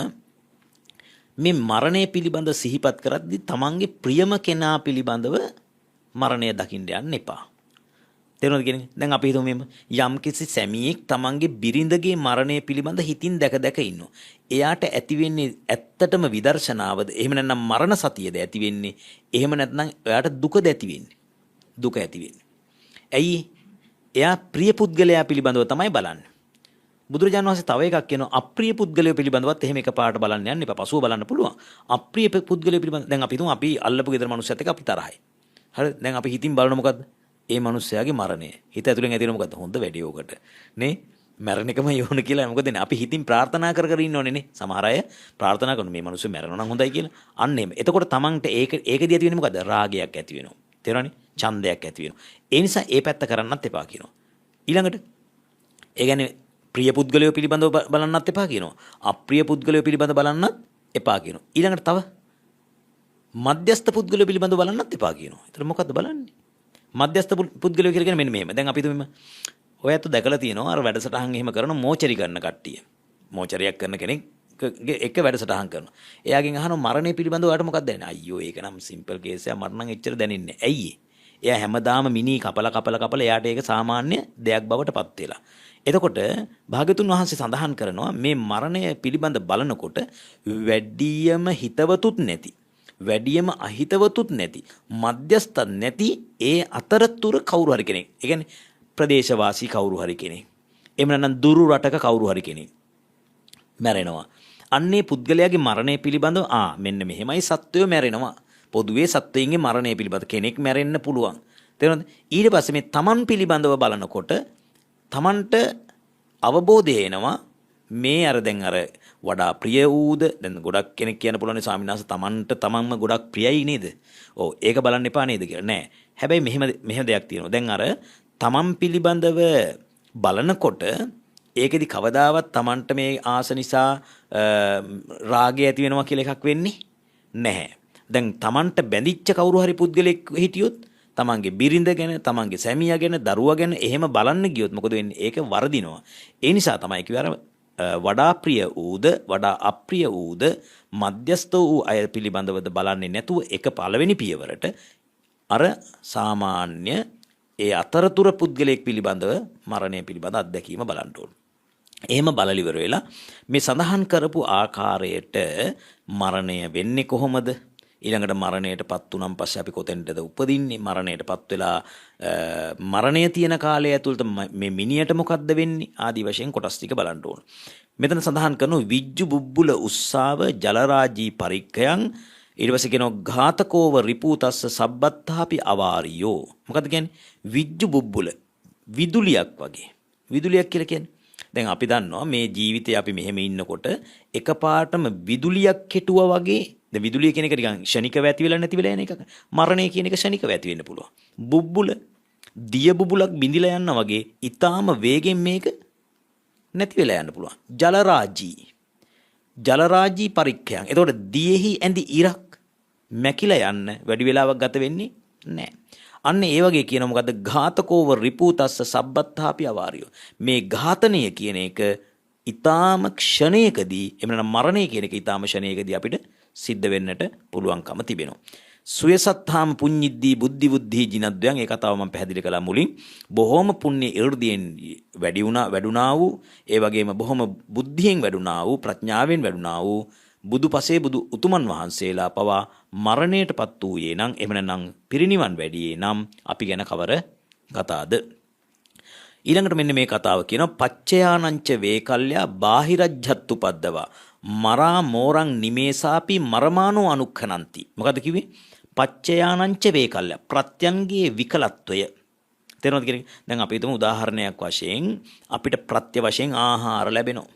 මේ මරණය පිළිබඳ සිහිපත් කරද්දී තමන්ගේ ප්‍රියම කෙනා පිළිබඳව මරණය දකින්න යන්න එපා. තේරුණාද කියන්නේ? දැන් අපි හිතමු යම් කිසි සැමියෙක් තමන්ගේ බිරිඳගේ මරණය පිළිබඳ හිතින් දැක ඉන්නවා. එයාට ඇති වෙන්නේ ඇත්තටම විදර්ශනාවද? එහෙම නැත්නම් මරණ සතියද ඇති වෙන්නේ? එහෙම නැත්නම් එයාට දුකද ඇති වෙන්නේ? දුක ඇති වෙන්නේ. ඇයි? එයා ප්‍රිය පුද්ගලයා පිළිබඳව තමයි බලන්නේ. බුදුරජාණන් වහන්සේ තව එකක් කියනවා අප්‍රිය පුද්ගලයෝ පිළිබඳවත් එහෙම එකපාරට බලන්න යන්න එපා. පසුව බලන්න පුළුවන්. අප්‍රිය පුද්ගලයෝ පිළිබඳ දැන් අපි හිතමු අපි අල්ලපු ගෙදර මිනිස්සුත් එක්ක අපි තරහයි. හරිද? දැන් අපි හිතින් බලන මොකද්ද? ඒ මිනිස්සයාගේ මරණය. හිත ඇතුලෙන් ඇතිවෙන මොකද්ද? හොඳ වැඩි ඕකට. නේ? මැරෙන එකම යෝන කියලා මොකද නේ? අපි හිතින් ප්‍රාර්ථනා කර ඉන්නෝනේ නේ. සමහර අය ප්‍රාර්ථනා කරනවා මේ මිනිස්සු මැරෙනවා නම් හොඳයි කියලා. අන්න එහෙම. එතකොට තමන්ට ඒකදී ඇති වෙන්නේ මොකද්ද? රාගයක් ඇති වෙනවා. තේරෙනවනේ? ඡන්දයක් ඇති වෙනවා. ඒ නිසා ඒ පැත්ත කරන්නත් එපා කියනවා. ඊළඟට ඒ කියන්නේ ප්‍රිය පුද්ගලයෝ පිළිබඳව බලන්නත් එපා කියනවා. අප්‍රිය පුද්ගලයෝ පිළිබඳව බලන්නත් එපා කියනවා. ඊළඟට තව මධ්‍යස්ථ පුද්ගලයෝ පිළිබඳව බලන්නත් එපා කියනවා. ඒතර මොකද්ද බලන්නේ? මධ්‍යස්ථ පුද්ගලයෝ කියලා කියන්නේ මෙන්න මෙහෙම. දැන් අපි හිතමු ඔය ඇත්ත දැකලා තියෙනවා අර වැඩසටහන් එහෙම කරන මෝචරි ගන්න කට්ටිය. මෝචරියක් කරන කෙනෙක් එක වැඩසටහන් කරනවා. එයාගෙන් අහනවා මරණය පිළිබඳව ඔයාලට මොකක්ද දැනෙන්නේ? අයියෝ ඒක නම් සිම්පල් කේස් එකක් මට නම් එච්චර දැනෙන්නේ නැහැ. ඇයි? එයා හැමදාම මිනි කපල එයාට ඒක සාමාන්‍ය දෙයක් බවට පත් වෙලා. එතකොට භාග්‍යතුන් වහන්සේ සඳහන් කරනවා මේ මරණය පිළිබඳ බලනකොට වැඩියම හිතවතුත් නැති වැඩියම අහිතවතුත් නැති මධ්‍යස්ථ නැති ඒ අතරතුර කවුරු හරි කෙනෙක්. ඒ කියන්නේ ප්‍රදේශවාසී කවුරු හරි කෙනෙක්. එහෙම නැත්නම් දුරු රටක කවුරු හරි කෙනෙක් මැරෙනවා. අන්නේ පුද්ගලයාගේ මරණය පිළිබඳව මෙන්න මෙහෙමයි සත්වයෝ මැරෙනවා. පොදුවේ සත්වයින්ගේ මරණය පිළිබඳ කෙනෙක් මැරෙන්න පුළුවන්. තේරුණාද? ඊට පස්සේ මේ තමන් පිළිබඳව බලනකොට තමන්ට අවබෝධය එනවා මේ අර වඩා ප්‍රිය වූද දැන් ගොඩක් කෙනෙක් කියන්න පුළුවන් ස්වාමීන් වහන්සේ තමන්ට තමන්ම ගොඩක් ප්‍රියයි නේද? ඔව් ඒක බලන්න එපා නේද කියලා. නෑ. හැබැයි මෙහෙම දෙයක් තියෙනවා. දැන් අර තමන් පිළිබඳව බලනකොට ඒකෙදි කවදාවත් තමන්ට මේ ආස නිසා රාගය ඇති වෙනවා කියලා එකක් වෙන්නේ නැහැ. දැන් තමන්ට බැඳිච්ච කවුරු හරි පුද්ගලෙක් හිටියොත් තමන්ගේ බිරිඳ ගැන, තමන්ගේ සැමියා ගැන, දරුවා ගැන එහෙම බලන්න ගියොත් මොකද වෙන්නේ? ඒක වරදිනවා. ඒ නිසා තමයි කිව්වේ වඩා ප්‍රිය වූද, වඩා අප්‍රිය වූද, මධ්‍යස්ථ වූ අය පිළිබඳවද බලන්නේ නැතුව එක පළවෙනි පියවරට අර සාමාන්‍ය ඒ අතරතුර පුද්ගලයෙක් පිළිබඳව මරණය පිළිබඳ අත්දැකීම බලන්න ඕන. එහෙම බලලා ඉවර වෙලා මේ සඳහන් කරපු ආකාරයට මරණය වෙන්නේ කොහොමද? ඊළඟට මරණයටපත් වුණාන් පස්සේ අපි කොතෙන්ටද උපදින්නේ? මරණයටපත් වෙලා මරණය තියෙන කාලය ඇතුළත මේ මිනියට මොකද්ද වෙන්නේ? ආදි වශයෙන් කොටස් ටික බලන්න ඕන. මෙතන සඳහන් කරනවා විජ්ජු බුබ්බුල උස්සාව ජලරාජී පරික්ඛයන් ඊට පස්සේ කියනවා ඝාතකෝව රිපූතස්ස සබ්බත්තාපි අවාරියෝ. මොකද්ද කියන්නේ? විජ්ජු බුබ්බුල විදුලියක් වගේ. විදුලියක් කියලා කියන්නේ දැන් අපි දන්නවා මේ ජීවිතේ අපි මෙහෙම ඉන්නකොට එකපාරටම විදුලියක් කෙටුවා වගේ. දැන් විදුලිය කියන එක නිකන් ක්ෂණිකව ඇති වෙලා නැති වෙලා යන එකක්. මරණය කියන එක ක්ෂණිකව ඇති වෙන්න පුළුවන්. බුබ්බුල දිය බුබුලක් බිඳිලා යනවා වගේ ඊටාම වේගෙන් මේක නැති වෙලා යන්න පුළුවන්. ජලරාජී පරික්ඛයන්. එතකොට දියෙහි ඇඳි ඉරක් මැකිලා යන්න වැඩි වෙලාවක් ගත වෙන්නේ නැහැ. අන්න ඒ වගේ කියන මොකද්ද? ඝාතකෝව රිපූතස්ස සබ්බත්තාපි අවාරියෝ. මේ ඝාතනය කියන එක ඊටාම ක්ෂණයකදී එමනම් මරණය කියන එක ඊටාම ක්ෂණයකදී අපිට සිද්ධ වෙන්නට පුළුවන්කම තිබෙනවා. සුයසත්තාම පුඤ්ඤිද්දී බුද්ධි බුද්ධි ජිනද්වයන් ඒ කතාව මම පැහැදිලි කළා මුලින්. බොහොම පුණ්‍ය 이르දියෙන් වැඩුණා වූ ඒ වගේම බොහොම බුද්ධියෙන් වැඩුණා වූ ප්‍රඥාවෙන් වැඩුණා වූ බුදුපසේ බුදු උතුමන් වහන්සේලා පවා මරණයටපත් වූයේ නම් එහෙම නැත්නම් පිරිනිවන් වැඩියේ නම් අපි ගැන කවර කතාවද? ඊළඟට මෙන්න මේ කතාව කියනවා පච්චයානංච වේකල්යා බාහිරජ්ජත්තු පද්දවා මරා මෝරං නිමේසාපි මරමානෝ අනුක්ඛනಂತಿ. මොකද්ද කිව්වේ? පච්චයානංච වේකල්ය ප්‍රත්‍යන්ගේ විකලත්වය. තේරෙනවද කියන්නේ? දැන් අපි හිතමු උදාහරණයක් වශයෙන් අපිට ප්‍රත්‍ය වශයෙන් ආහාර ලැබෙනවා.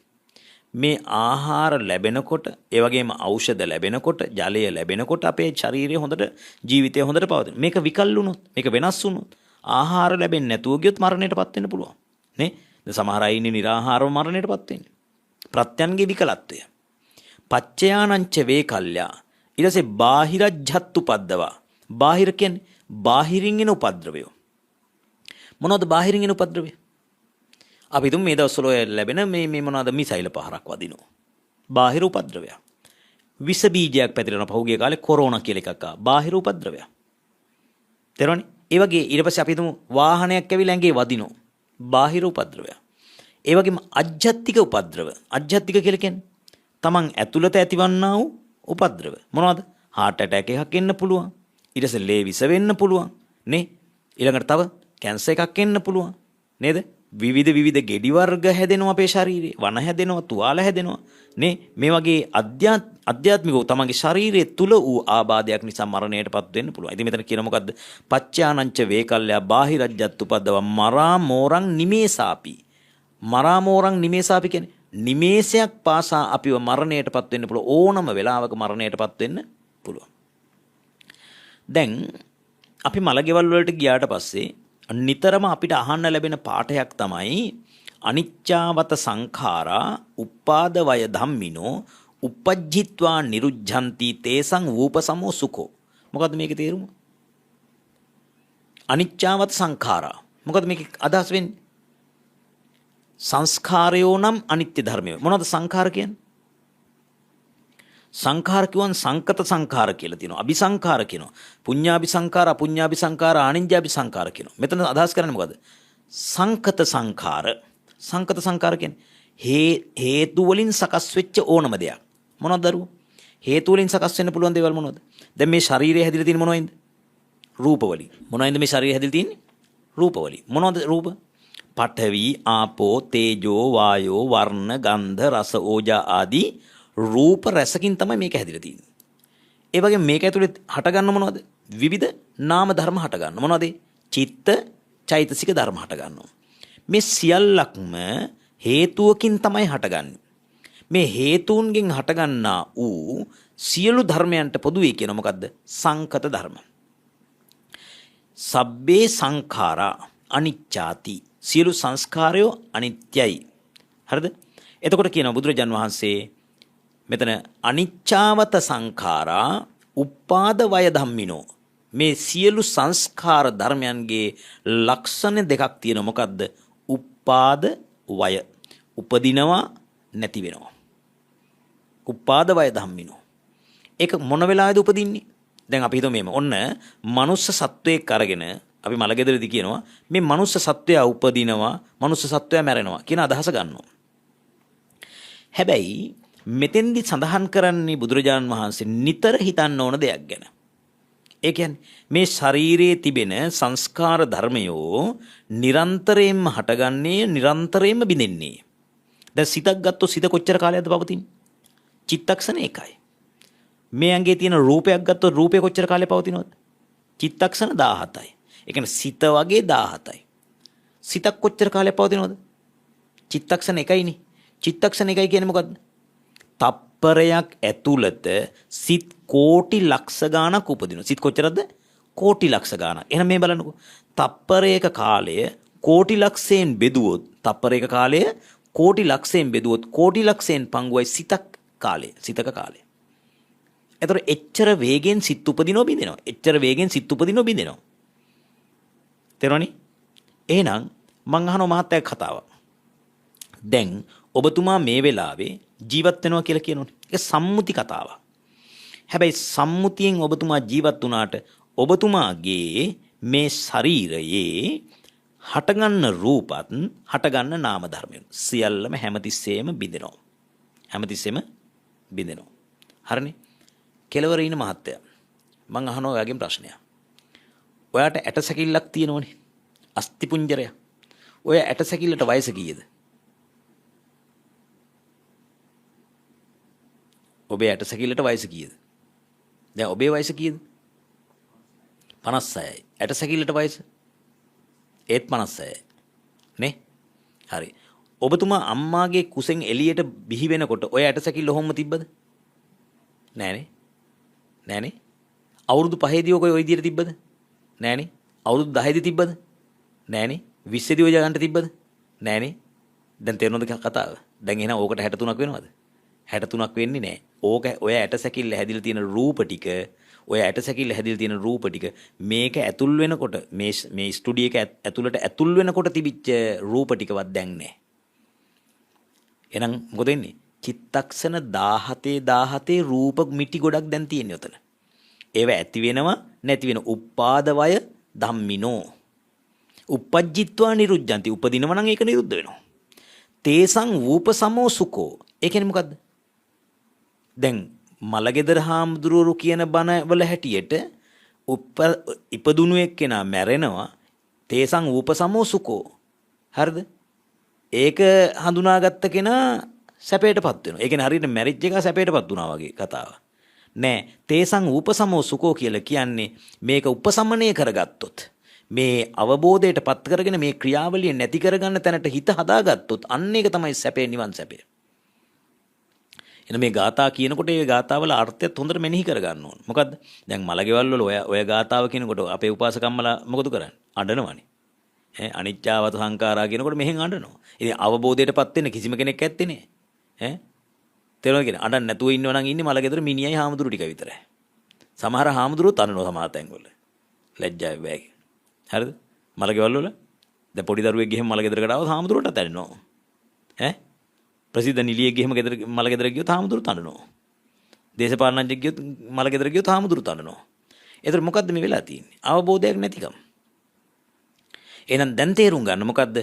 මේ ආහාර ලැබෙනකොට ඒ වගේම ඖෂධ ලැබෙනකොට ජලය ලැබෙනකොට අපේ ශරීරය හොඳට ජීවිතය හොඳට පවතින. මේක විකල් වුණොත් මේක වෙනස් වුණොත් ආහාර ලැබෙන්නේ නැතුව ගියොත් මරණයටපත් වෙන්න පුළුවන්. නේ? දැන් සමහර අය ඉන්නේ निराහාරව මරණයටපත් වෙන්නේ. ප්‍රත්‍යන්ගේ විකලත්වය. පච්චයානංච වේකල්යා ඊට පස්සේ බාහිරජ්ජත්තු පද්දවා. බාහිර කියන්නේ බාහිරින් එන උපද්‍රවය. මොනවද බාහිරින් එන උපද්‍රවය? අපි තුන් මේ දවස්වල ලැබෙන මේ මොනවද මිසයිල පහරක් වදිනවා. බාහිර උපද්‍රවය. විස බීජයක් පැතිරෙන පහුගිය කාලේ කොරෝනා කියලා එකක් ආවා. බාහිර උපද්‍රවය. තේරුණානේ? ඒ වගේ ඊට පස්සේ අපි තුන් වාහනයක් ඇවිල්ලා ඇඟේ වදිනවා. බාහිර උපද්‍රවය. ඒ වගේම අජ්ජත්තික උපද්‍රව. අජ්ජත්තික කියලා කියන්නේ තමන් ඇතුළත ඇතිවන්නා වූ උපද්‍රව. මොනවද? heart attack එකක් එන්න පුළුවන්. ඊට පස්සේ ලේ විස වෙන්න පුළුවන්. නේ? ඊළඟට තව කැන්සර් එකක් එන්න පුළුවන්. නේද? විවිධ ගෙඩි වර්ග හැදෙනවා අපේ ශරීරේ. වන හැදෙනවා, තුවාල හැදෙනවා. නේ? මේ වගේ අධ්‍යාත්මිකව තමන්ගේ ශරීරයේ තුල වූ ආබාධයක් නිසා මරණයටපත් වෙන්න පුළුවන්. ඉතින් මෙතන කියන මොකද්ද? පච්චානංච වේකල්යා බාහිරජ්ජත්තු පද්දව මරා මෝරං නිමේසාපි. මරා මෝරං නිමේසාපි කියන්නේ නිමේෂයක් පාසා අපිව මරණයටපත් වෙන්න පුළුවන්. ඕනම වෙලාවක මරණයටපත් වෙන්න පුළුවන්. දැන් අපි මලගෙවල් වලට ගියාට පස්සේ නිතරම අපිට අහන්න ලැබෙන පාඩයක් තමයි අනිච්චාවත සංඛාරා උපාද වය ධම්මිනෝ uppajjitva niruddhanti තේසං වූපසමෝ සුඛෝ. මොකද්ද මේකේ තේරුම? අනිච්චාවත සංඛාරා. මොකද්ද මේකේ අදහස් වෙන්නේ? සංස්කාරයෝ නම් අනිත්‍ය ධර්මය. මොනවද සංඛාර කියන්නේ? සංඛාර කියවන් සංකත සංඛාර කියලා තියෙනවා. අபிසංඛාර කියනවා. පුඤ්ඤාභි සංඛාර, අපුඤ්ඤාභි සංඛාර, ආනිඤ්ඤාභි සංඛාර කියනවා. මෙතන අදහස් කරන්නේ මොකද්ද? සංකත සංඛාර. සංකත සංඛාර කියන්නේ හේතු වලින් සකස් වෙච්ච ඕනම දෙයක්. මොනවද දරුවෝ? හේතු වලින් සකස් වෙන්න පුළුවන් දේවල් මොනවද? දැන් මේ ශරීරය හැදිලා තියෙන්නේ මොනවයින්ද? රූප වලින්. මොනවයින්ද මේ ශරීරය හැදිලා තියෙන්නේ? රූප වලින්. මොනවද රූප? පඨවි, ආපෝ, තේජෝ, වායෝ, වර්ණ, ගන්ධ, රස, ඕජා ආදී රූප රසකින් තමයි මේක හැදිලා තියෙන්නේ. ඒ වගේම මේක ඇතුලේ හට ගන්න මොනවද? විවිධ නාම ධර්ම හට ගන්න. මොනවද? චිත්ත, චෛතසික ධර්ම හට ගන්නවා. මේ සියල්ලක්ම හේතුවකින් තමයි හටගන්නේ. මේ හේතුන්ගෙන් හටගන්නා වූ සියලු ධර්මයන්ට පොදුවේ කියන මොකද්ද? සංකත ධර්ම. සබ්බේ සංඛාරා අනිච්චාති. සියලු සංස්කාරයෝ අනිත්‍යයි. හරිද? එතකොට කියනවා බුදුරජාන් වහන්සේ මෙතන අනිච්චාවත සංඛාරා උපාද වය ධම්මිනෝ. මේ සියලු සංස්කාර ධර්මයන්ගේ ලක්ෂණ දෙකක් තියෙනවා. මොකද්ද? උපාද වය. උපදිනවා නැති වෙනවා. උපාද වය ධම්මිනෝ. ඒක මොන වෙලාවෙද උපදින්නේ? දැන් අපි හිතමු මේම. ඔන්න මනුස්ස සත්වයක් අරගෙන අපි මලගෙදරදී කියනවා මේ මනුස්ස සත්වයා උපදිනවා, මනුස්ස සත්වයා මැරෙනවා කියන අදහස ගන්නවා. හැබැයි මෙතෙන්දි සඳහන් කරන්නේ බුදුරජාණන් වහන්සේ නිතර හිතන්න ඕන දෙයක් ගැන. ඒ කියන්නේ මේ ශරීරයේ තිබෙන සංස්කාර ධර්මයෝ නිරන්තරයෙන්ම හටගන්නේ, නිරන්තරයෙන්ම බිඳෙන්නේ. දැන් සිතක් ගත්තොත් සිත කොච්චර කාලයක්ද පවතින්නේ? චිත්තක්ෂණ එකයි. මේ ඇඟේ තියෙන රූපයක් ගත්තොත් රූපය කොච්චර කාලයක් පවතිනවද? චිත්තක්ෂණ 17යි. ඒ කියන්නේ සිත වගේ 17යි. සිතක් කොච්චර කාලයක් පවතිනවද? චිත්තක්ෂණ එකයිනේ. චිත්තක්ෂණ එකයි කියන්නේ මොකද්ද? තප්පරයක් ඇතුළත සිත් කෝටි ලක්ෂ ගාණක් උපදිනවා. සිත් කොච්චරද? කෝටි ලක්ෂ ගාණක්. එහෙනම් මේ බලන්නකෝ. තප්පරයක කාලය කෝටි ලක්ෂයෙන් බෙදුවොත්, තප්පරයක කාලය කෝටි ලක්ෂයෙන් බෙදුවොත් කෝටි ලක්ෂයෙන් පංගුවයි සිතක කාලය. සිතක කාලය. එතකොට එච්චර වේගෙන් සිත් උපදිනව බින්දිනවා. එච්චර වේගෙන් සිත් උපදිනව බින්දිනවා. තේරුණානේ? එහෙනම් මං අහන මහත්තයා කතාවක්. දැන් ඔබතුමා මේ වෙලාවේ ජීවත් වෙනවා කියලා කියනෝනේ. ඒක සම්මුති කතාවක්. හැබැයි සම්මුතියෙන් ඔබතුමා ජීවත් වුණාට ඔබතුමාගේ මේ ශරීරයේ හටගන්න රූපත් හටගන්න නාම ධර්මයන් සියල්ලම හැමතිස්සෙම බිඳෙනවා. හැමතිස්සෙම බිඳෙනවා. හරිනේ? කෙලවර ඉන්න මහත්තයා මං අහනවා ඔයාගෙන් ප්‍රශ්නයක්. ඔයාට ඇට සැකිල්ලක් තියෙනවනේ. අස්ථි පුංජරය. ඔය ඇට සැකිල්ලට වයස කීයද? ඔබේ ඇට සැකිල්ලට වයස කීයද? දැන් ඔබේ වයස කීයද? 56යි. ඇට සැකිල්ලට වයස ඒත් 56යි. නේ? හරි. ඔබතුමා අම්මාගේ කුසෙන් එළියට බිහි වෙනකොට ඔය ඇට සැකිල්ල ඔහොම තිබ්බද? නෑනේ. නෑනේ. අවුරුදු 5දී ඔය විදියට තිබ්බද? නෑනේ. අවුරුදු 10දී තිබ්බද? නෑනේ. 20දී ඔය ගන්න තිබ්බද? නෑනේ. දැන් තේරෙනවද කතාව? දැන් එහෙනම් ඕකට 63ක් වෙනවද? 63ක් වෙන්නේ නෑ. ඕක ඔය ඇට සැකිල්ල හැදිලා තියෙන රූප ටික, ඔය ඇට සැකිල්ල හැදිලා තියෙන රූප ටික මේක ඇතුල් වෙනකොට මේ ස්ටුඩියෝ එක ඇතුළට ඇතුල් වෙනකොට තිබිච්ච රූප ටිකවත් දැන් නෑ. එහෙනම් මොකද වෙන්නේ? චිත්තක්ෂණ 17 රූප මිටි ගොඩක් දැන් තියෙන්නේ උතන. ඒව ඇති වෙනවා නැති වෙන උපාද වය ධම්මිනෝ. uppajjitwa niruddhanti. උපදිනව නම් ඒක නිරුද්ධ වෙනවා. තේසං වූපසමෝ සුකෝ. ඒ කියන්නේ මොකද්ද? දැන් මලගෙදර හාමුදුරුවෝ කියන බණ වල හැටියට ඉපදුණු එක්කෙනා මැරෙනවා. තේසං වූපසමෝ සුකෝ. හරිද? ඒක හඳුනාගත්ත කෙනා සැපයටපත් වෙනවා. ඒ කියන්නේ හරියට මැරිජ් එක සැපයටපත් වුණා වගේ කතාව. නෑ. තේසං උපසමෝ සුකෝ කියලා කියන්නේ මේක උපසමනය කරගත්තොත්, මේ අවබෝධයට පත් කරගෙන මේ ක්‍රියාවලිය නැති කරගන්න තැනට හිත හදාගත්තොත් අන්න ඒක තමයි සැපේ, නිවන් සැපේ. එන මේ ගාථා කියනකොට ඒ ගාථාවල අර්ථයත් හොඳට මෙනෙහි කරගන්න ඕන. මොකද්ද? දැන් මලගෙවල් වල ඔය ගාථාව කියනකොට අපේ උපාසකම්මලා මොකද කරන්නේ? අඬනවනේ. අනිච්චාවත සංඛාරා කියනකොට මෙහෙන් අඬනවා. ඉතින් අවබෝධයටපත් වෙන්න කිසිම කෙනෙක් ඇත්තේ නෑ. තේරුණාද කියන්නේ? අඬන්න නැතුව ඉන්නව නම් ඉන්නේ මලගෙදර මිනිහයි හාමුදුරු ටික විතරයි. සමහර හාමුදුරුවෝ අඬනවා සමහර තැන්වල. ලැජ්ජායි බෑගේ. හරිද? මලගෙවල් වල දැන් පොඩි දරුවෙක් ගිහින් මලගෙදරකට ආවොත් හාමුදුරුවන්ට ඇඬෙනවා. ප්‍රසිද්ධ නිලියෙක් ගිහින් මලගෙදර ගියොත් හාමුදුරුවෝ අඬනවා. දේශපාලනඥයෙක් ගියොත් මල ගෙදර ගියොත් හාමුදුරු තනනවා. ඒතර මොකද්ද මේ වෙලා තියෙන්නේ? අවබෝධයක් නැතිකම. එහෙනම් දැන් තේරුම් ගන්න මොකද්ද?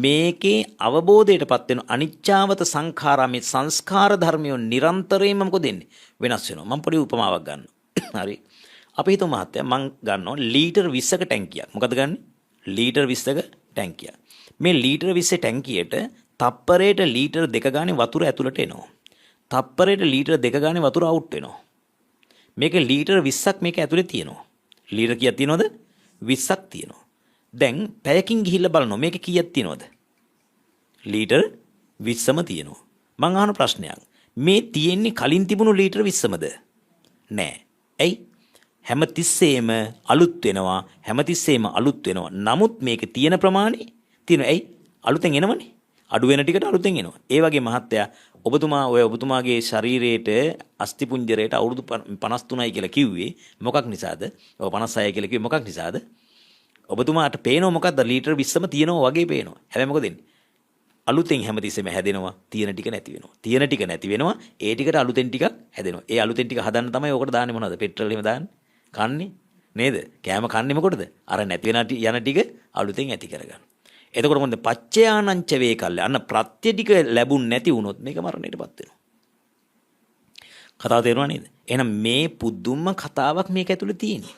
මේකේ අවබෝධයටපත් වෙන අනිච්චාවත සංඛාරා මේ සංස්කාර ධර්මිය නිරන්තරයෙන්ම මොකද වෙන්නේ? වෙනස් වෙනවා. මම පොඩි උපමාවක් ගන්නවා. හරි. අපි හිතමු මහත්තයා මං ගන්නවා ලීටර් 20ක ටැංකියක්. මොකද ගන්නෙ? ලීටර් 20ක ටැංකියක්. මේ ලීටර් 20 ටැංකියට තප්පරයට ලීටර් 2 ගානේ වතුර ඇතුළට එනවා. තප්පරයට ලීටර් 2 ගානේ වතුර අවුට් වෙනවා. මේක ලීටර් 20ක් මේක ඇතුලේ තියෙනවා. ලීටර් කීයක් තියෙනවද? 20ක් තියෙනවා. දැන් පැයකින් ගිහිල්ලා බලනවා මේක කීයක් තියෙනවද? ලීටර් 20ම තියෙනවා. මං අහන ප්‍රශ්නයක්. මේ තියෙන්නේ කලින් තිබුණු ලීටර් 20මද? නෑ. ඇයි? හැමතිස්සෙම අලුත් වෙනවා. හැමතිස්සෙම අලුත් වෙනවා. නමුත් මේක තියෙන ප්‍රමාණය තියෙනවා. ඇයි? අලුතෙන් එනවනේ. අඩු වෙන ටිකට අලුතෙන් එනවා. ඒ වගේ මහත්තයා ඔබතුමාගේ ශරීරයට අස්ථි පුංජරයට අවුරුදු 53යි කියලා කිව්වේ මොකක් නිසාද? ඔය 56යි කියලා කිව්වේ මොකක් නිසාද? ඔබතුමාට පේනවා මොකද්ද? ලීටර් 20ම තියෙනවා වගේ පේනවා. හැබැයි මොකද වෙන්නේ? අලුතෙන් හැමතිස්සෙම හැදෙනවා. තියෙන ටික නැති වෙනවා. තියෙන ටික නැති වෙනවා. ඒ ටිකට අලුතෙන් ටිකක් හැදෙනවා. ඒ අලුතෙන් ටික හදන්න තමයි ඕකට දාන්නේ මොනවද? පෙට්‍රල් එහෙම දාන්නේ. කන්නේ නේද? කෑම කන්නේ මොකටද? අර නැති වෙන යන ටික අලුතෙන් ඇති කරගන්න. එතකොට මොකද? පච්චයානංච වේ කල්ල. අන්න ප්‍රත්‍ය ටික ලැබුණ නැති වුණොත් මේක මරණයටපත් වෙනවා. කතාව තේරුණා නේද? එහෙනම් මේ පුදුම කතාවක් මේක ඇතුලේ තියෙන්නේ.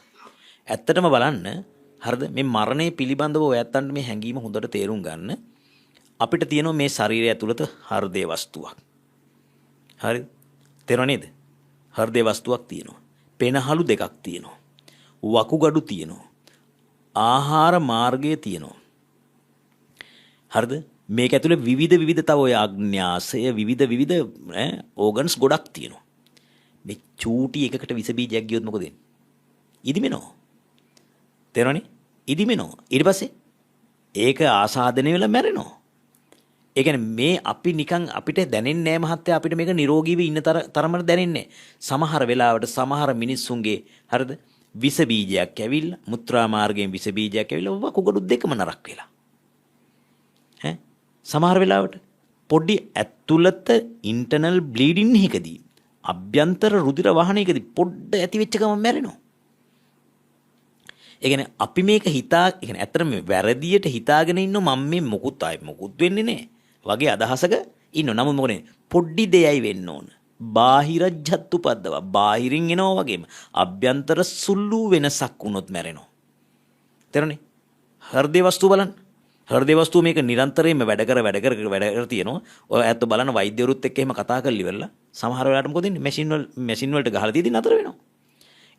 ඇත්තටම බලන්න හරිද? මේ මරණය පිළිබඳව ඔයත්තන්ට මේ හැඟීම හොඳට තේරුම් ගන්න. අපිට තියෙනවා මේ ශරීරය ඇතුළත හෘදේ වස්තුවක්. හරිද? තේරුණා නේද? හෘදේ වස්තුවක් තියෙනවා. පෙනහළු දෙකක් තියෙනවා. වකුගඩු තියෙනවා. ආහාර මාර්ගය තියෙනවා. හරිද? මේක ඇතුලේ විවිධ තව ඔය අග්න්‍යාසය විවිධ ඕගන්ස් ගොඩක් තියෙනවා. මේ චූටි එකකට විස බීජයක් ගියොත් මොකද වෙන්නේ? ඉදිමෙනවා. තේරෙනවනේ? ඉදිමෙනවා. ඊට පස්සේ ඒක ආසාදනය වෙලා මැරෙනවා. ඒ කියන්නේ මේ අපි නිකන් අපිට දැනෙන්නේ නැහැ මහත්තයා අපිට මේක නිරෝගීව ඉන්න තරමට දැනෙන්නේ. සමහර වෙලාවට සමහර මිනිස්සුන්ගේ හරිද? විස බීජයක් ඇවිල්ලා මුත්‍රා මාර්ගයෙන් විස බීජයක් ඇවිල්ලා වකුගඩු දෙකම නරක් වෙලා. සමහර වෙලාවට පොඩි ඇතුළත ඉන්ටර්නල් බ්ලීඩින් එකදී අභ්‍යන්තර රුධිර වහනයකදී පොඩ්ඩ ඇති වෙච්ච ගමන් මැරෙනවා. ඒ කියන්නේ අපි මේක ඇත්තටම වැරදියට හිතාගෙන ඉන්නෝ මම මේ මොකුත් වෙන්නේ නැහැ වගේ අදහසක ඉන්නෝ. නමුත් මොකද පොඩි දෙයයි වෙන්න ඕන. බාහිරජ්ජත්තු පද්දව බාහිරින් එනවා වගේම අභ්‍යන්තර සුළු වෙනසක් වුණොත් මැරෙනවා. තේරුණේ? හෘදේ වස්තුව බලන්න. හෘදේ වස්තුව මේක නිරන්තරයෙන්ම වැඩ කර තියෙනවා. ඔය ඇත්ත බලන වෛද්‍යවරුත් එක්ක එහෙම කතා කරලා ඉවරලා සමහර වෙලාවට මොකද වෙන්නේ? මැෂින් වලට ගහලා තියදී නතර වෙනවා.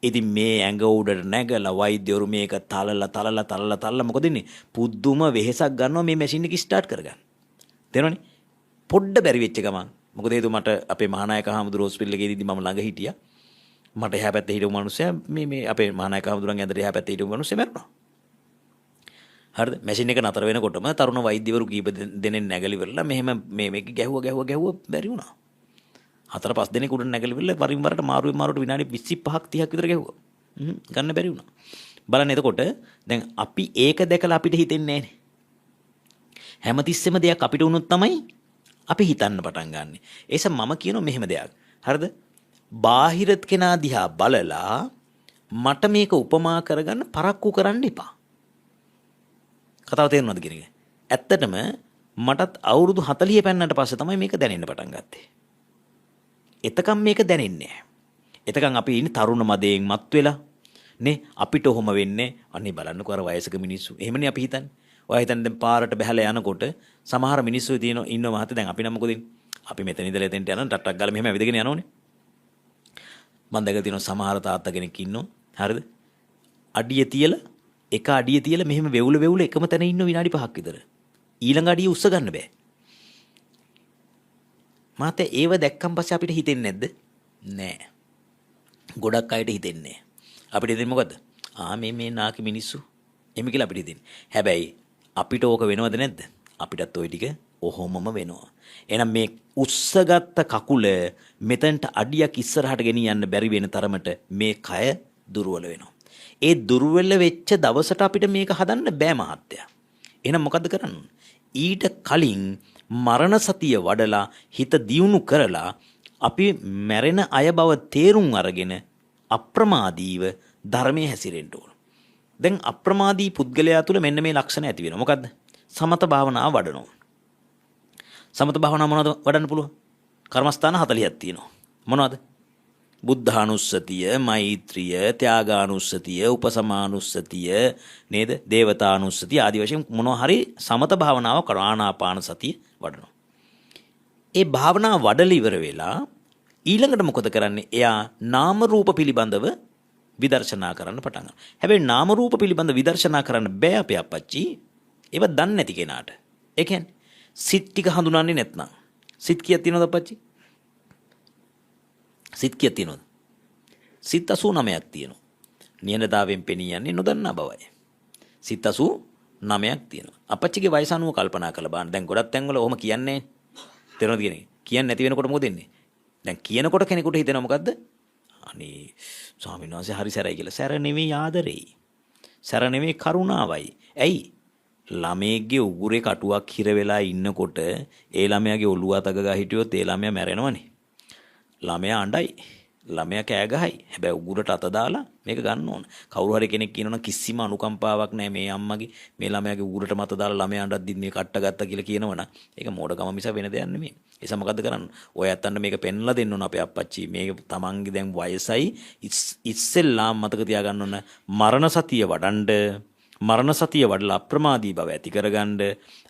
ඉතින් මේ ඇඟ උඩට නැගලා වෛද්‍යවරු මේක තලලා මොකද වෙන්නේ? පුදුම වෙහෙසක් ගන්නවා මේ මැෂින් එක ස්ටාර්ට් කරගන්න. තේරෙනවනේ? පොඩ්ඩ බැරි වෙච්ච ගමන් මොකද හේතුව මට අපේ මහානායක හාමුදුරුවෝ හොස්පිටල් එකේදී මම ළඟ හිටියා. මට එහා පැත්තේ හිටපු මිනිස්සයා මේ අපේ මහානායක හාමුදුරුවන්ගේ ඇඳට එහා පැත්තේ හිටපු මිනිස්සයා මැරුණා. හරිද? මැෂින් එක නතර වෙනකොටම තරුණ වෛද්‍යවරු කීප දෙනෙක් නැගලිවලා මෙහෙම මේක ගැහුවා බැරි වුණා. 4-5 දෙනෙක් උඩ නැගලිවලා වරින් වරට මාරුවට විනාඩි 25ක් 30ක් විතර ගැහුවා. ගන්න බැරි වුණා. බලන්න එතකොට දැන් අපි ඒක දැකලා අපිට හිතෙන්නේ නැහැ. හැමතිස්සෙම දෙයක් අපිට වුණොත් තමයි අපි හිතන්න පටන් ගන්නෙ. ඒස මම කියනවා මෙහෙම දෙයක්. හරිද? බාහිර කෙනා දිහා බලලා මට මේක උපමා කරගන්න පරක්කු කරන්න එපා. කතාව තේරුණාද කියන එක? ඇත්තටම මටත් අවුරුදු 40 පෙන්නට පස්සේ තමයි මේක දැනෙන්න පටන් ගත්තේ. එතකම් මේක දැනෙන්නේ නැහැ. එතකම් අපි ඉන්නේ තරුණ මදයෙන් මත් වෙලා නේ අපිට ඔහොම වෙන්නේ. අනේ බලන්නකෝ අර වයසක මිනිස්සු. එහෙමනේ අපි හිතන්නේ. ඔය හිතන්නේ දැන් පාරට බහැලා යනකොට සමහර මිනිස්සු ඉන්නවා මහත්තයා. දැන් අපි නම් මොකද අපි මෙතන ඉඳලා එතෙන්ට යනවා ටට්ටක් ගාලා මෙහෙම ඇවිදගෙන යනෝනේ. මම දැකලා තියෙනවා සමහර තාත්තා කෙනෙක් ඉන්නවා. හරිද? එක අඩිය තියලා මෙහෙම වෙවුල එකම තැන ඉන්න විනාඩි 5ක් විතර. ඊළඟ අඩිය උස්ස ගන්න බෑ. මාතේ ඒව දැක්කන් පස්සේ අපිට හිතෙන්නේ නැද්ද? නෑ. ගොඩක් අයට හිතෙන්නේ නෑ. අපිට හිතෙන්නේ මොකද්ද? මේ නාකි මිනිස්සු. එහෙම කියලා අපිට හිතෙන්නේ. හැබැයි අපිට ඕක වෙනවද නැද්ද? අපිටත් ওই ටික ඔහොමම වෙනවා. එහෙනම් මේ උස්සගත්ත කකුල මෙතනට අඩියක් ඉස්සරහට ගෙනියන්න බැරි වෙන තරමට මේ කය දුර්වල වෙනවා. ඒ දුර්වල වෙච්ච දවසට අපිට මේක හදන්න බෑ මහත්තයා. එහෙනම් මොකද්ද කරන්න? ඊට කලින් මරණ සතිය වඩලා හිත දියුණු කරලා අපි මැරෙන අය බව තේරුම් අරගෙන අප්‍රමාදීව ධර්මයේ හැසිරෙන්න ඕන. දැන් අප්‍රමාදී පුද්ගලයා තුළ මෙන්න මේ ලක්ෂණ ඇති වෙනවා. මොකද්ද? සමත භාවනාව වඩනවා. සමත භාවනාව මොනවද වඩන්න පුළුවන්? කර්මස්ථාන 40ක් තියෙනවා. මොනවද? බුද්ධානුස්සතිය, මෛත්‍රිය, ත්‍යාගානුස්සතිය, උපසමානුස්සතිය නේද? දේවතානුස්සතිය ආදී වශයෙන් මොනවා හරි සමත භාවනාව කරන ආනාපාන සතිය වඩනවා. ඒ භාවනාව වඩලා ඉවර වෙලා ඊළඟට මොකද කරන්නේ? එයා නාම රූප පිළිබඳව විදර්ශනා කරන්න පටන් ගන්නවා. හැබැයි නාම රූප පිළිබඳ විදර්ශනා කරන්න බෑ අපේ අපච්චි. ඒව දන්නේ නැති කෙනාට. ඒ කියන්නේ සිත් ටික හඳුනන්නේ නැත්නම්. සිත් කීයක් තියෙනවද අපච්චි? සිත් කීයක් තියෙනවද? සිත් 89ක් තියෙනවා. නියනතාවෙන් පෙනී යන්නේ නොදන්නා බවයි. සිත් 89ක් තියෙනවා. අපච්චිගේ වයස අනුව කල්පනා කරලා බලන්න. දැන් ගොඩක් තැන්වල ඔහොම කියන්නේ නැහැ. තේරෙනවද කියන්නේ? කියන්නේ නැති වෙනකොට මොකද වෙන්නේ? දැන් කියනකොට කෙනෙකුට හිතෙනවා මොකද්ද? අනේ ස්වාමීන් වහන්සේ හරි සැරයි කියලා. සැර නෙවෙයි ආදරෙයි. සැර නෙවෙයි කරුණාවයි. ඇයි? ළමයේගේ උගුරේ කටුවක් හිර වෙලා ඉන්නකොට ඒ ළමයාගේ ඔළුව අතක ගා හිටියොත් ඒ ළමයා මැරෙනවනේ. ළමයා අඬයි. ළමයා කෑ ගහයි. හැබැයි උගුරට අත දාලා මේක ගන්න ඕන. කවුරු හරි කෙනෙක් කියනවනම් කිසිම අනුකම්පාවක් නැහැ මේ අම්මගේ මේ ළමයාගේ උගුරට මත දාලා ළමයා අඬද්දි මේ කට්ට ගත්තා කියලා කියනවනම් ඒක මෝඩකම මිස වෙන දෙයක් නෙමෙයි. ඒ නිසා මොකද්ද කරන්නේ? ඔය ඇත්තන්ට මේක පෙන්ලා දෙන්න ඕන අපේ අප්පච්චි. මේක තමන්ගේ දැන් වයසයි ඉස්සෙල්ලාම මතක තියාගන්න ඕන මරණ සතිය වඩන්ඩ මරණ සතිය වඩලා අප්‍රමාදී බව ඇති කරගන්න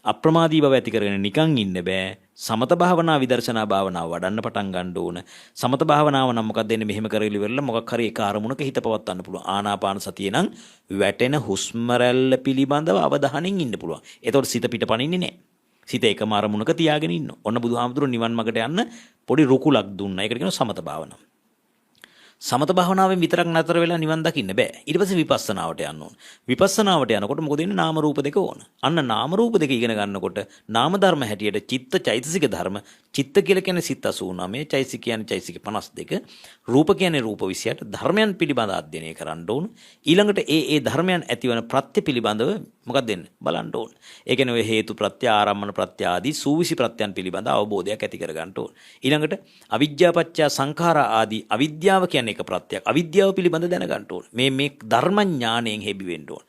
අප්‍රමාදී බව ඇති කරගෙන නිකන් ඉන්න බෑ. සමත භාවනා විදර්ශනා භාවනාව වඩන්න පටන් ගන්න ඕන. සමත භාවනාව නම් මොකක්ද දෙන්නේ? මෙහෙම කරගෙන ඉවරලා මොකක් හරි එක අරමුණක හිත පවත්වන්න පුළුවන්. ආනාපාන සතිය නම් වැටෙන හුස්ම රැල්ල පිළිබඳව අවධානයෙන් ඉන්න පුළුවන්. එතකොට සිත පිට පනින්නේ නැහැ. සිත එකම අරමුණක තියාගෙන ඉන්න. ඔන්න බුදුහාමුදුරුවෝ නිවන් මාර්ගට යන්න පොඩි රුකුලක් දුන්නා. ඒකට කියනවා සමත භාවනාව. සමත භාවනාවෙන් විතරක් නතර වෙලා නිවන් දකින්න බෑ. ඊට පස්සේ විපස්සනාවට යන්න ඕන. විපස්සනාවට යනකොට මොකද වෙන්නේ? නාම රූප දෙක ඕන. අන්න නාම රූප දෙක ඉගෙන ගන්නකොට නාම ධර්ම හැටියට චිත්ත චෛතසික ධර්ම. චිත්ත කියලා කියන්නේ සිත් 89, චෛතසික කියන්නේ චෛතසික 52, රූප කියන්නේ රූප 28 ධර්මයන් පිළිබඳ අධ්‍යයනය කරන්න ඕන. ඊළඟට ඒ ධර්මයන් ඇතිවන ප්‍රත්‍ය පිළිබඳව මොකක්ද දෙන්නේ? බලන්න ඕන. ඒ කියන්නේ ඔය හේතු ප්‍රත්‍ය, ආරම්මන ප්‍රත්‍ය ආදී සූවිසි ප්‍රත්‍යයන් පිළිබඳ අවබෝධයක් ඇති කර ගන්න ඕන. ඊළඟට අවිජ්ජාපච්චය සංඛාරා ආදී අවිද්‍යාව කියන්නේ එක ප්‍රත්‍යක්. අවිද්‍යාව පිළිබඳ දැනගන්න ඕන. මේ ධර්ම ඥාණයෙන් හෙබි වෙන්න ඕන.